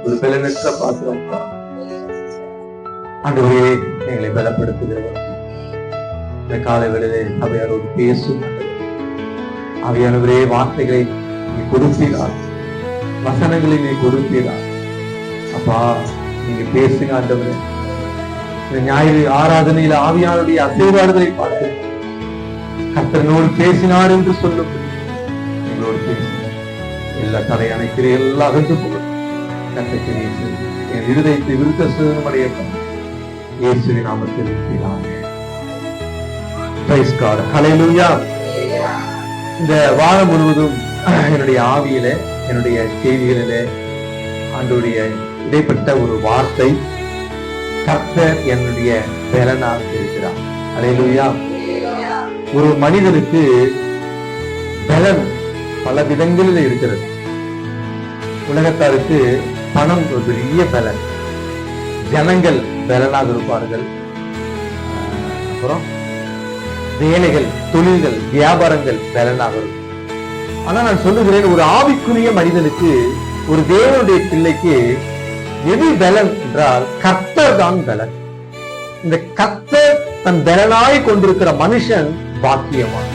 ஒரு பலனற்ற பாத்திரம். ஆண்டவரே, எங்களை பலப்படுத்துகிறவர். இந்த காலை வேளையிலே அவையாரோடு பேசும் அவையானவரே, வார்த்தைகளை நீ கொடுப்பீரார், வசனங்களை நீ கொடுப்பீரார். அப்பா, நீங்க பேசுங்க ஆண்டவரே. இந்த ஞாயிறு ஆராதனையில் ஆவியானுடைய அசைவாடுதலை பார்த்து கர்த்தனோடு பேசினார் என்று சொல்லும். எங்களோடு பேசுங்க. எல்லா தடை அணைக்கிற எல்லா அகன்று போகும். கர்த்தருக்கு என் இருதயத்தை விருத்த சுதமடைய இயேசுவின் நாமத்தில் இருக்கிறாங்க. Praise God. ஹல்லேலூயா. இந்த வாரம் முழுவதும் என்னுடைய ஆவியில, என்னுடைய செய்திகளிலே ஆண்டவருடைய இடைப்பட்ட ஒரு வார்த்தை, கர்த்தர் என்னுடைய பலனாக இருக்கிறார். ஹல்லேலூயா. ஒரு மனிதனுக்கு பலன் பல விதங்களில் இருக்கிறது. உலகத்தாருக்கு பணம் ஒரு பெரிய பலன், ஜனங்கள் பலனாக இருப்பார்கள். அப்புறம் வேலைகள், தொழில்கள், வியாபாரங்கள் பலனாக இருக்கும். ஆனா நான் சொல்லுகிறேன், ஒரு ஆவிக்குரிய மனிதனுக்கு, ஒரு தேவனுடைய பிள்ளைக்கு எது பலன் என்றால் கர்த்தர் தான் பலன். இந்த கர்த்தர் தன் பலனாய் கொண்டிருக்கிற மனுஷன் பாக்கியவான்.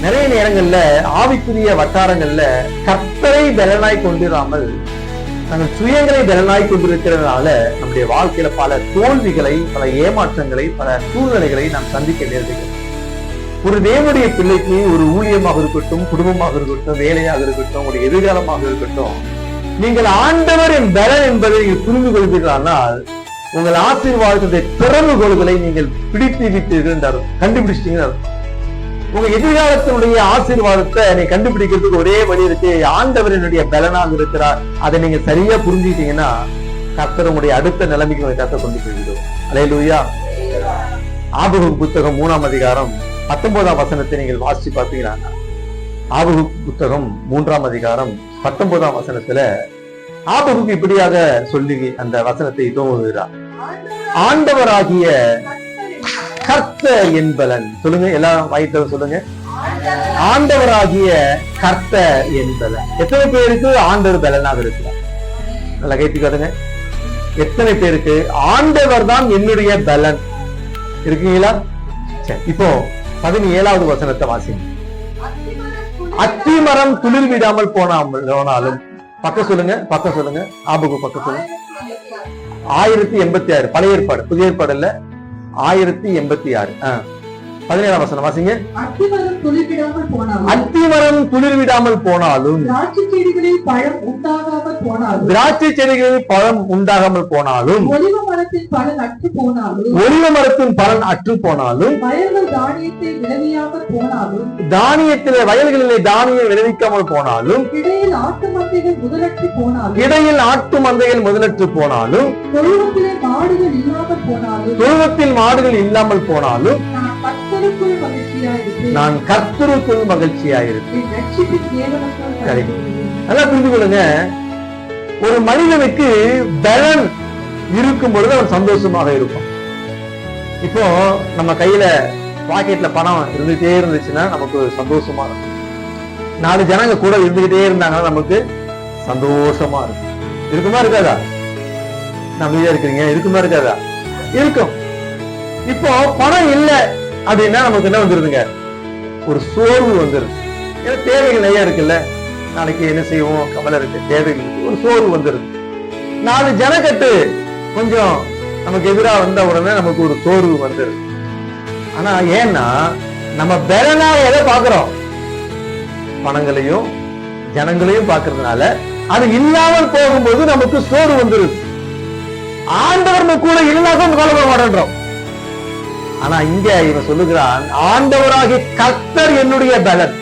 நிறைய நேரங்கள்ல ஆவிக்குரிய வட்டாரங்கள்ல கர்த்தரை பலனாய் கொண்டிராமல் நாங்கள் சுயங்களை பலனாய் கொண்டிருக்கிறதுனால நம்முடைய வாழ்க்கையில பல தோல்விகளை, பல ஏமாற்றங்களை, பல சூழ்நிலைகளை நாம் சந்திக்க நேர்கிறது. ஒரு தேவனுடைய பிள்ளைக்கு ஒரு ஊழியமாக இருக்கட்டும், குடும்பமாக இருக்கட்டும், வேலையாக இருக்கட்டும், ஒரு எதிர்காலமாக இருக்கட்டும், நீங்கள் ஆண்டவர் என் பலன் என்பதை நீங்கள் புரிந்து கொள்வீர்களானால் உங்கள் ஆசீர்வாதத்தை திறவுகோள்களை நீங்கள் பிடித்து விட்டீர்கள், கண்டுபிடிச்சிட்டீங்க. உங்க எதிர்காலத்தினுடைய ஆசீர்வாதத்தை நீ கண்டுபிடிக்கிறதுக்கு ஒரே வழி இருக்கு. ஆண்டவர் என்னுடைய பலனாக இருக்கிறார். அதை நீங்க சரியா புரிஞ்சுக்கிட்டீங்கன்னா கர்த்தர் உங்களுடைய அடுத்த நிலைமைக்கு உங்களை கர்த்தர் கொண்டு போய்விடும். அல்லேலூயா. ஆபகுக் புத்தகம் 3ஆம் அதிகாரம் 19ஆம் வசனத்தை நீங்கள் வாசிச்சு பார்த்தீங்கன்னா, ஆபகுக் புத்தகம் 3ஆம் அதிகாரம் 19ஆம் வசனத்துல ஆபகுக் இப்படியாக சொல்லி அந்த வசனத்தை துவங்குகிறார். ஆண்டவராகிய கர்த்தர் என் பலன். சொல்லுங்க, எல்லாம் வாய்த்தவ சொல்லுங்க. ஆண்டவராகிய கர்த்தர் என் பலன். எத்தனை பேருக்கு ஆண்டவர் பலனாக இருக்கிறார்? நல்லா கேட்டுக்காதுங்க. எத்தனை பேருக்கு ஆண்டவர் தான் என்னுடைய பலன் இருக்கீங்களா? சரி, இப்போ 17வது வசனத்தை வாசிங்க. அத்திமரம் துளிர் விடாமல் போனாலும், பக்கம் சொல்லுங்க, பக்கம் சொல்லுங்க. ஆபகுக் பக்கம் சொல்லுங்க. 1086 பழைய ஏற்பாடு, புதிய ஏற்பாடு இல்ல, 1086. 17ஆம் வசனம் வாசிங்க. அத்திமரம் துளிர் விடாமல் போனாலும், திராட்சை செடிகளில் பழம் உண்டாகாமல் போனாலும், ஒலிவ மரத்தின் பலன் அற்று போனாலும், வயல்கள் தானியத்தை விளைவியாமல் போனாலும், வயல்களிலே தானியம் விளைவிக்காமல் போனாலும், இடையில் ஆட்டு மந்தைகள் முதலற்று போனாலும், தொழுவத்தில் மாடுகள் இல்லாமல் போனாலும், நான் கர்த்தருக்குள் மகிழ்ச்சியாயிருப்பேன். நல்லா புரிந்து கொள்ளுங்க. ஒரு மனிதனுக்கு பலன் இருக்கும் பொழுது அவன் சந்தோஷமாக இருக்கும். இப்போ நம்ம கையில பாக்கெட்ல பணம் இருந்துகிட்டே இருந்துச்சுன்னா நமக்கு சந்தோஷமா இருக்கும். 4 ஜனங்க கூட இருந்துகிட்டே இருந்தாங்கன்னா நமக்கு சந்தோஷமா இருக்கும். இருக்குமா இருக்காதா? நம்பியா இருக்கிறீங்க? இருக்குமா இருக்காதா? இருக்கும். இப்போ பணம் இல்லை அப்படின்னா நமக்கு என்ன வந்துருதுங்க? ஒரு சோர்வு வந்துருது. ஏன்னா தேவைகள் நிறைய இருக்குல்ல, நாளைக்கு என்ன செய்வோம், கவலை இருக்கு, தேவைகள் இருக்கு, ஒரு சோர்வு வந்துருது. 4 ஜனக்கட்டு கொஞ்சம் நமக்கு எதிராக வந்த உடனே நமக்கு ஒரு சோர்வு வந்துருது. ஆனா ஏன்னா நம்ம பலனா எதை பாக்குறோம்? பணங்களையும் ஜனங்களையும் பாக்குறதுனால அது இல்லாமல் போகும்போது நமக்கு சோர்வு வந்துருது. ஆண்டவர் கூட இருந்தாலும் கவலைப்பட மாட்டேன்றோம். ஆனா இங்க இவன் சொல்லுகிறான், ஆண்டவராகிய கர்த்தர் என்னுடைய பலன்.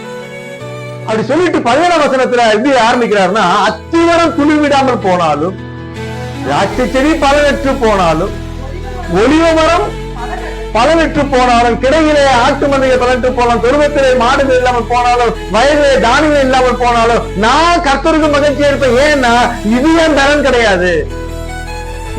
அப்படி சொல்லிட்டு 17ஆம் வசனத்துல எப்படி ஆரம்பிக்கிறாருன்னா, அத்திமரம் துளிர் விடாமல் போனாலும், திராட்சை செடி பலனற்று போனாலும், ஒலிவ மரம் பலனற்று போனாலும், கிடையிலே ஆட்டு மந்தையை பலனற்று போனாலும், தொழுவத்திலே மாடுகள் இல்லாமல் போனாலும், வயதிலே தானியம் இல்லாமல் போனாலும், நான் கர்த்தருக்கு மகிழ்ச்சியா இருப்பேன். ஏன்னா இது என் பலன் கிடையாது.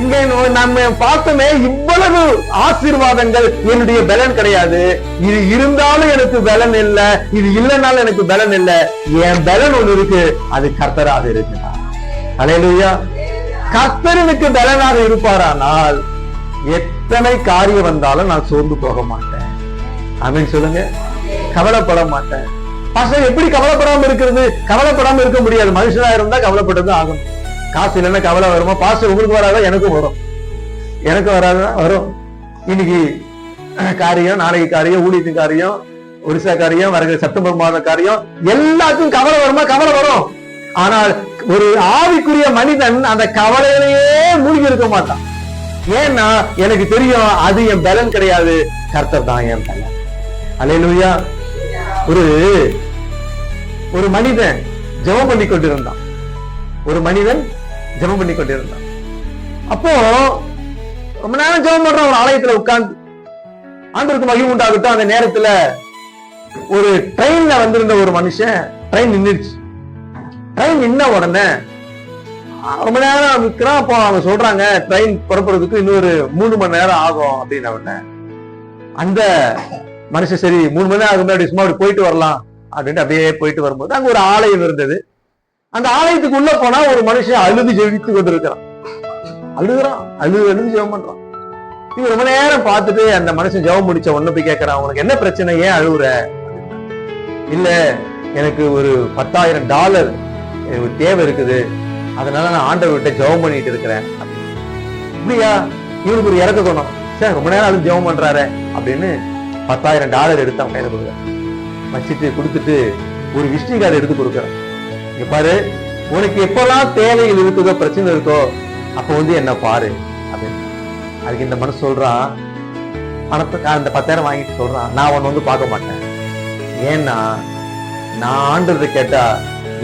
இங்க நம்ம பார்த்தோமே, இவ்வளவு ஆசீர்வாதங்கள் என்னுடைய பலன் கிடையாது. இது இருந்தாலும் எனக்கு பலன் இல்லை, இது இல்லைனாலும் எனக்கு பலன் இல்லை. என் பலன் ஒண்ணு இருக்கு, அது கர்த்தராக இருக்கிறார். அல்லேலூயா. கர்த்தருக்கு பலனாக இருப்பாரானால் எத்தனை காரியம் வந்தாலும் நான் சோர்ந்து போக மாட்டேன். ஆமென் சொல்லுங்க. கவலைப்பட மாட்டேன். பாஸ்டர் எப்படி கவலைப்படாம இருக்கிறது? கவலைப்படாம இருக்க முடியாது. மனுஷனா இருந்தா கவலைப்பட்டது ஆகும். காசு இல்லைன்னா கவலை வருமா? பாஸ்டர் உங்களுக்கு வராதா? எனக்கும் வரும். எனக்கு வராதா? வரும். இன்னைக்கு காரியம், நாளைக்கு காரியம், ஊழியத்தின் காரியம், ஒரிசா காரியம், வருகிற செப்டம்பர் மாத காரியம், எல்லாத்துக்கும் கவலை வருமா? கவலை வரும். ஆனால் ஒரு ஆவிக்குரிய மனிதன் அந்த கவலையிலேயே மூழ்கி இருக்க மாட்டான். ஏன்னா எனக்கு தெரியும் அது என் பலன் கிடையாது, கர்த்தர் தான் என் பலன். அல்லேலூயா. ஒரு மனிதன் ஜெபம் பண்ணி கொண்டிருந்தான். ஒரு மனிதன் ஜெபம் பண்ணி கொண்டிருந்தான். அப்போ ரொம்ப நேரம் ஜெபம் பண்றான். ஒரு ஆலயத்துல உட்கார்ந்து ஆண்டவருக்கு மகிமை உண்டாகட்டும். அந்த நேரத்துல ஒரு ட்ரெயின்ல வந்திருந்த ஒரு மனுஷன், ட்ரெயின் நின்றுச்சு. ட்ரெயின் நின்ன உடனே ரொம்ப நேரம் நிற்கிறான். அப்போ அவங்க சொல்றாங்க ட்ரெயின் புறப்படுறதுக்கு இன்னொரு 3 மணி நேரம் ஆகும் அப்படின்னு. உடனே அந்த மனுஷன் சரி 3 மணி நேரம் ஆகும், அப்படி சும்மா அப்படி போயிட்டு வரலாம் அப்படின்ட்டு அப்படியே போயிட்டு வரும்போது அங்க ஒரு ஆலயம் இருந்தது. அந்த ஆலயத்துக்கு உள்ள போனா ஒரு மனுஷன் அழுது ஜெபித்து கொண்டிருக்கிறான். அழுது ஜெபம் பண்றான். இவன் ரொம்ப நேரம் பார்த்துட்டு அந்த மனுஷன் ஜெபம் முடிச்ச உடனே போய் கேட்கறான், உனக்கு என்ன பிரச்சனை, ஏன் அழுகுற? இல்ல எனக்கு ஒரு $10,000 ஒரு தேவை இருக்குது, அதனால நான் ஆண்டவர்கிட்ட ஜெபம் பண்ணிட்டு இருக்கிறேன். அப்படியா? இவனுக்கு ஒரு இறக்க குணம். சார் ரொம்ப நேரம் அது ஜெபம் பண்றாரு அப்படின்னு $10,000 எடுத்து அவன் கையில கொடுக்குறான். வச்சுட்டு கொடுத்துட்டு ஒரு விசிட்டிங் கார்டு எடுத்து கொடுக்குறான். இங்க பாரு, உனக்கு எப்பெல்லாம் தேவைகள் இருக்குதோ, பிரச்சனை இருக்கோ, அப்ப வந்து என்ன பாரு அப்படின்னு. அதுக்கு இந்த மனசு சொல்றான், பணத்தை அந்த 10,000 வாங்கிட்டு சொல்றான், நான் உன்னை வந்து பார்க்க மாட்டேன். ஏன்னா நான் ஆண்டவரை கேட்டா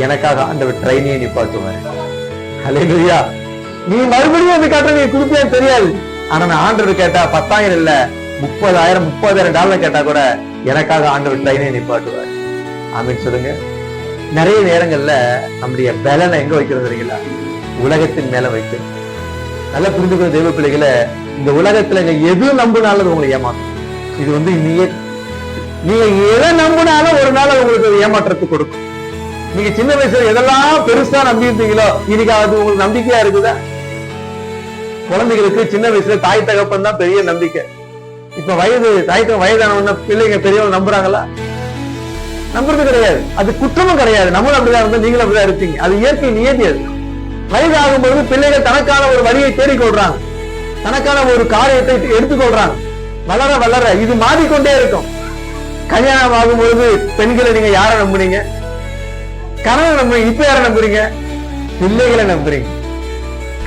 எனக்காக ஆண்டவர் ட்ரெயினையே நிப்பாட்டுவேன். அல்லேலூயா. நீ மறுபடியும் அந்த காட்ட நீ கொடுப்பேன்னு தெரியாது. ஆனா நான் ஆண்டவர் கேட்டா 10,000 இல்ல $30,000 கேட்டா கூட எனக்காக ஆண்டவர் ட்ரெயினை நிப்பாட்டுவார். ஆமீன் சொல்லுங்க. நிறைய நேரங்கள்ல நம்முடைய பலனை எங்க வைக்கிறது இல்லைங்களா? உலகத்தின் மேல வைக்கிறது. நல்லா புரிஞ்சுக்கிற தெய்வ பிள்ளைகளை, இந்த உலகத்துல எது நம்பினாலும் உங்களை ஏமாற்றும். இது வந்து நீங்க எதை நம்பினாலும் ஒரு நாள் உங்களுக்கு ஏமாற்றத்தை கொடுக்கும். நீங்க சின்ன வயசுல எதெல்லாம் பெருசா நம்பி இருந்தீங்களோ இன்னைக்கு அது உங்களுக்கு நம்பிக்கையா இருக்குதா? குழந்தைகளுக்கு சின்ன வயசுல தாய் தகப்பன் தான் பெரிய நம்பிக்கை. இப்ப வயதான பிள்ளைங்க பெரியவங்க நம்புறாங்களா? நம்புறது கிடையாது. அது குற்றமும் கிடையாது. நம்மளும் அப்படிதான் இருந்தா நீங்களும் அப்படிதான் இருப்பீங்க. அது இயற்கை நியதி. அது வயதாகும் பொழுது பிள்ளைகள் தனக்கான ஒரு வழியை தேடிக்கொள்றாங்க, தனக்கான ஒரு காரியத்தை எடுத்துக்கொள்றாங்க. வளர வளர இது மாறிக்கொண்டே இருக்கும். கல்யாணம் ஆகும் பொழுது பெண்களை நீங்க யார நம்புறீங்க? கணவன் நம்புறீங்க. இப்ப யார நம்புறீங்க? பிள்ளைகளை நம்புறீங்க.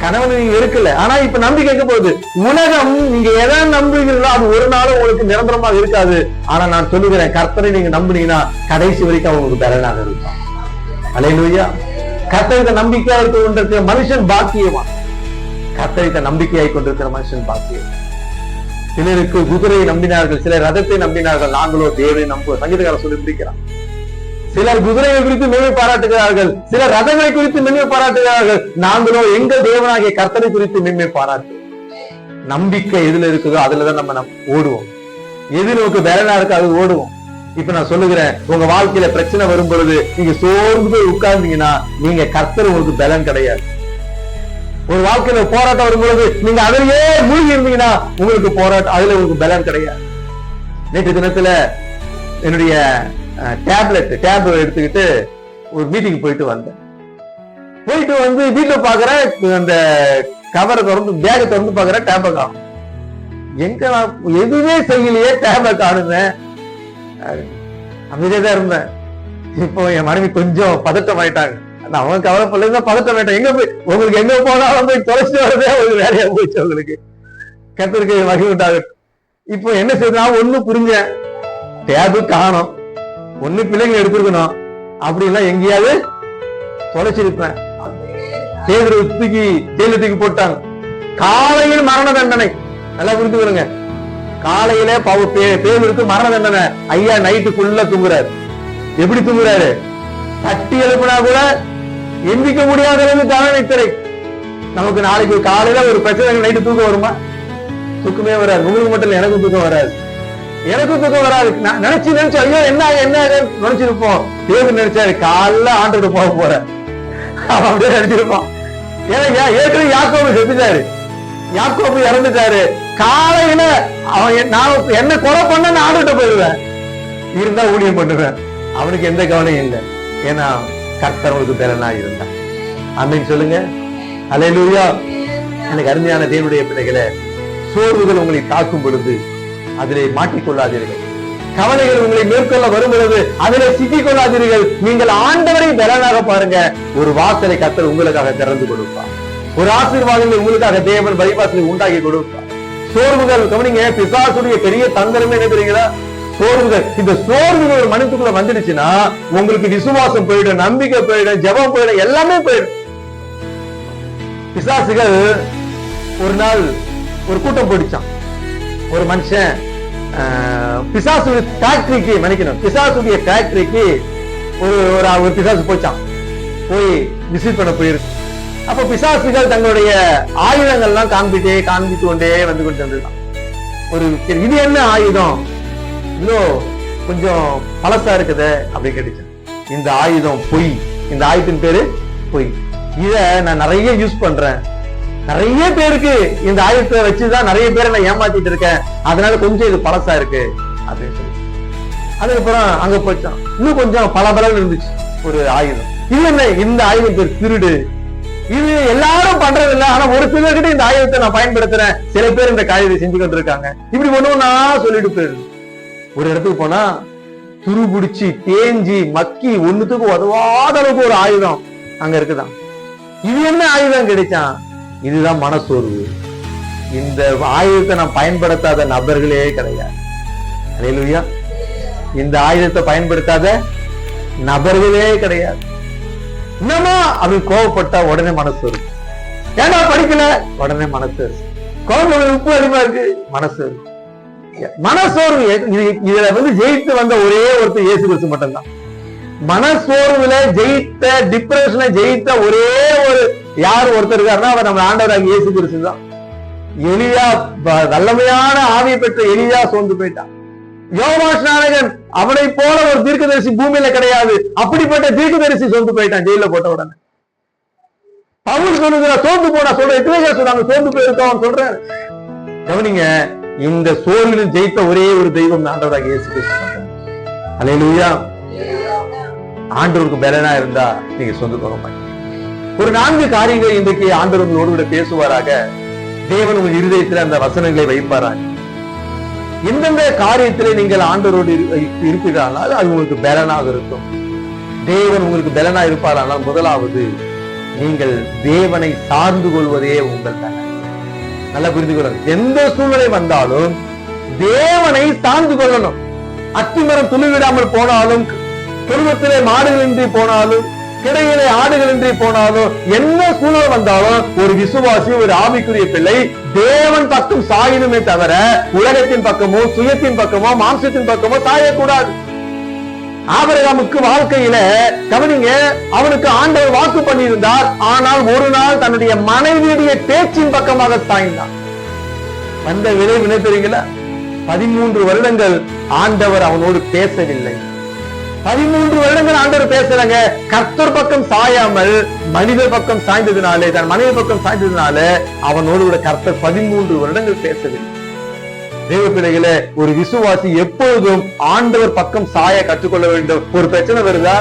கணவன் நீங்க இருக்கல. ஆனா இப்ப நம்பிக்கை எங்க போகுது? உலகம் நீங்க எதை நம்புறீங்களோ அது ஒரு நாளும் உங்களுக்கு நிரந்தரமாக இருக்காது. ஆனா நான் சொல்லுகிறேன், கர்த்தரை நீங்க நம்புனீங்கன்னா கடைசி வரைக்கும் அவங்களுக்கு பலனாக இருக்கும். அல்லேலூயா. கர்த்தரித்த நம்பிக்கையா கொண்டிருக்கிற மனுஷன் பாக்கியமா? கர்த்தரித்த நம்பிக்கையாய் கொண்டிருக்கிற மனுஷன் பாக்கியம். சிலருக்கு குதிரையை நம்பினார்கள், சிலர் ரதத்தை நம்பினார்கள், நாங்களோ தேவனை நம்புவோம். சங்கீதக்காரர் சொல்லி பிடிக்கிறான். சிலர் குதிரையை குறித்து மேன்மை பாராட்டுகிறார்கள், சிலர் ரதங்களை குறித்து மேன்மை பாராட்டுகிறார்கள், நாங்களோ எங்கள் தேவனாகிய கர்த்தரை குறித்து மேன்மை பாராட்டு. நம்பிக்கை எதுல இருக்குதோ அதுலதான் நம்ம ஓடுவோம். எது நமக்கு பலனா இருக்கு அது ஓடுவோம். இப்ப நான் சொல்லுகிறேன், உங்க வாழ்க்கையில பிரச்சனை வரும் பொழுது நீங்க சோர்ந்து போய் உட்கார்ந்தீங்கன்னா நீங்க கர்த்தர் உங்களுக்கு பலன் கிடையாது. ஒரு வாழ்க்கையில போராட்டம் வரும் பொழுது நீங்க அதிலேயே மூழ்கி இருந்தீங்கன்னா உங்களுக்கு போராட்டம், அதுல உங்களுக்கு பலன் கிடையாது. நேற்று தினத்துல என்னுடைய டேப் எடுத்துக்கிட்டு ஒரு மீட்டிங் போயிட்டு வந்தேன். போயிட்டு வந்து வீட்டுல பாக்குறேன், அந்த கவரை திறந்து பேக்கை திறந்து பாக்குறேன், டேப்பை காணும். எங்க நான் எதுவுமே செய்யலையே, டேப்பை காணுவேன். அமைதியா தான் இருந்தேன். இப்போ என் மனைவி கொஞ்சம் பதட்டம் ஆயிட்டாங்க. அவன் கவலைப்படல, பதட்டம் ஆயிட்டான். எங்க போய் உங்களுக்கு எங்க போனாலும் போய் தொலைச்சிட்டு வரதே ஒரு வேலையா போயிடுச்சு உங்களுக்கு. கர்த்தருக்கு மகிமை உண்டாகட்டும். இப்போ என்ன செய்யணும், ஒண்ணு புரிஞ்சேன், டேபு காணும், ஒண்ணு பிள்ளைங்க எடுத்துருக்கணும், அப்படின்னா எங்கேயாவது தொலைச்சிருப்பேன். தேர்தல் தூக்கி போட்டாங்க. காலையில் மரண தண்டனை. நல்லா புரிஞ்சுக்கணுங்க. காலையில பேருக்கு மரண தண்டனை. ஐயா நைட்டுக்குள்ள தூங்குறாரு. எப்படி தூங்குறாரு? தட்டி எழுப்புனா கூட எந்திக்க முடியாத தண்டனை திரை. நமக்கு நாளைக்கு காலையில ஒரு பிரச்சனை, நைட்டு தூக்கம் வருமா? தூக்கமே வராது. உங்களுக்கு மட்டும் இல்ல, எனக்கும் தூக்கம் வராது. எனக்கும் தூக்கம் வராது. நினைச்சு ஐயோ என்ன நினைச்சிருப்போம். தேவன் நினைச்சாரு காலைல ஆண்டோட போக போற, அவன் அப்படியே நினைச்சிருப்பான். ஏன்னா ஏற்கனவே யாக்கோபு செத்துட்டாரு, யாக்கோபு இறந்துட்டாரு. காலையில அவன் நான் என்ன கொலை பண்ண ஆண்டுகிட்ட போயிடுவேன், இருந்தா ஊழியம் பண்ணுவேன். அவனுக்கு எந்த கவலையும் இல்லை, ஏன்னா கர்த்தர் அவனுக்கு பெலனா இருந்தான். ஆமென் சொல்லுங்க. அல்லேலூயா. எனக்கு அருமையான தேவனுடைய பிள்ளைகளே, சோர்வுகள் உங்களை தாக்கும் பொழுது அதிலே மாட்டிக்கொள்ளாதீர்கள். கவலைகள் உங்களை மேற்கொள்ள வரும் பொழுது அதிலே சிக்கிக் கொள்ளாதீர்கள். நீங்கள் ஆண்டவரை பலனாக பாருங்க. ஒரு வாசலை கர்த்தர் உங்களுக்காக திறந்து கொடுப்பார். ஒரு ஆசீர்வாதங்களை உங்களுக்காக தேவன் பைபாசலை உண்டாக்கி கொடுப்பார். சோர்வுகள் கவனிங்க, பிசாசுடைய பெரிய தந்திரமே என்ன தெரியுங்களா? சோர்வுகள். இந்த சோர்வுகள் ஒரு மனிதனுக்குள்ள வந்துடுச்சுன்னா உங்களுக்கு விசுவாசம் போயிடும், நம்பிக்கை போயிடும், ஜெபம் போயிடும், எல்லாமே போயிடும். பிசாசுகள் ஒரு நாள் ஒரு கூட்டம் போயிடுச்சான். ஒரு மனுஷன் பிசாசுடைய ஃபேக்டரிக்கு மன்னிக்கணும், பிசாசுடைய ஃபேக்டரிக்கு ஒரு பிசாசு போச்சான். போய் விசிட் பண்ண போயிருக்கு. அப்ப பிசாசுகள் தங்களுடைய ஆயுதங்கள்லாம் காண்பித்து கொண்டே வந்து கொண்டு வந்துதான். இது என்ன ஆயுதம், இன்னும் கொஞ்சம் பழசா இருக்குது அப்படி கேட்டுச்சு. இந்த ஆயுதம் பொய், இந்த ஆயுதத்தின் பேரு பொய். இத நான் நிறைய யூஸ் பண்றேன், நிறைய பேருக்கு இந்த ஆயுதத்தை வச்சுதான் நிறைய பேரை நான் ஏமாத்திட்டு இருக்கேன், அதனால கொஞ்சம் இது பழசா இருக்கு அப்படின்னு சொல்லி. அதுக்கப்புறம் அங்க போச்சான். இன்னும் கொஞ்சம் பல இருந்துச்சு ஒரு ஆயுதம். இது என்ன, இந்த ஆயுதம் பேர் திருடு. இது எல்லாரும் பண்றது இல்ல, ஆனா ஒரு சிலர்கிட்ட இந்த ஆயுதத்தை நான் பயன்படுத்துறேன், சில பேர் இந்த காரியத்தை செஞ்சு கொண்டு இருக்காங்க. இப்படி ஒண்ணுன்னா சொல்லிட்டு போயிரு. ஒரு இடத்துக்கு போனா துரு பிடிச்சி தேஞ்சி மக்கி ஒண்ணுத்துக்கு உதவாத அளவுக்கு ஒரு ஆயுதம் அங்க இருக்குதான். இது என்ன ஆயுதம் கிடைச்சான்? இதுதான் மனசோர்வு. இந்த ஆயுதத்தை நான் பயன்படுத்தாத நபர்களே கிடையாது. அல்லேலூயா. இந்த ஆயுதத்தை பயன்படுத்தாத நபர்களே கிடையாது. என்னமா அப்படி கோவப்பட்டா உடனே மனசோர்வு. ஏன்னா படிக்கல உடனே மனசோர்வு. கோவம் உப்பு அதிகமா இருக்கு மனசோர்வு. மனசோர்வு இதுல ஜெயித்து வந்த ஒரே ஒருத்தர் இயேசு கிறிஸ்து மட்டும்தான். மனசோர்வுல ஜெயித்த, டிப்ரெஷன்ல ஜெயித்த ஒரே ஒரு யார் ஒருத்தர் இருக்காருன்னா அவர் நம்ம ஆண்டவராக இயேசு கிறிஸ்து தான். எலியா, வல்லமையான ஆவியை பெற்ற எலியா சோர்ந்து போயிட்டான். யோவான் அவனை போல ஒரு தீர்க்கதரிசி பூமியில கிடையாது, அப்படிப்பட்ட தீர்க்கதரிசி சோர்ந்து போயிட்டான் ஜெயில போட்ட உடனே. பவுல் சொல்லுகிற சோர்ந்து போனா சொல்ற எத்தனை சொல்றாங்க, சோர்ந்து போயிருக்கோம் சொல்ற. கவனிங்க, இந்த சோர்வில் ஜெயித்த ஒரே ஒரு தெய்வம் ஆண்டவராக இயேசு கிறிஸ்து. அல்லேலூயா. ஆண்டவருக்கு பலனா இருந்தா நீங்க சொந்த போக மாட்டீங்க. ஒரு 4 காரியங்கள் இன்றைக்கு ஆண்டவர் உங்களோடு கூட பேசுவாராக. தேவன் உங்கள் இருதயத்தில் அந்த வசனங்களை வைப்பாராங்க. எந்தெந்த காரியத்திலே நீங்கள் ஆண்டவரோடு இருப்பீர்களானால் அது உங்களுக்கு பலனாக இருக்கும். தேவன் உங்களுக்கு பலனா இருப்பாரானால் முதலாவது நீங்கள் தேவனை சார்ந்து கொள்வதே உங்கள் பலன். நல்லா புரிந்து கொள்ளணும். எந்த சூழ்நிலை வந்தாலும் தேவனை சார்ந்து கொள்ளணும். அத்திமரம் துளிவிடாமல் போனாலும், குடும்பத்திலே மாடுகள் இன்றி போனாலும், கிடையிலே ஆடுகள் இன்றி போனாலும், என்ன சூழ்நிலை வந்தாலும் ஒரு விசுவாசி, ஒரு ஆவிக்குரிய பிள்ளை தேவன் பக்கம் சாயணுமே தவிர உலகத்தின் பக்கமோ, சுயத்தின் பக்கமோ, மாம்சத்தின் பக்கமோ சாயக்கூடாது. ஆபிரகாமுக்கு வாழ்க்கையில கவனிங்க, அவனுக்கு ஆண்டவர் வாக்கு பண்ணியிருந்தார். ஆனால் ஒரு நாள் தன்னுடைய மனைவியுடைய பேச்சின் பக்கமாக சாய்ந்தான். வந்த விளைவு என்ன தெரியுங்களா? 13 வருடங்கள் ஆண்டவர் அவனோடு பேசவில்லை. 13 வருடங்கள் ஆண்டவர் பேசலங்க. கர்த்தர் பக்கம் சாயாமல் மனிதர் பக்கம் சாய்ந்ததுனாலே, தன் மனைவி பக்கம் சாய்ந்ததுனால அவனோடு கூட கர்த்தர் 13 வருடங்கள் பேசவில்லை. தேவ பிள்ளைகளே, ஒரு விசுவாசி எப்பொழுதும் ஆண்டவர் பக்கம் சாய கற்றுக்கொள்ள வேண்டும். ஒரு பிரச்சனை வருதா,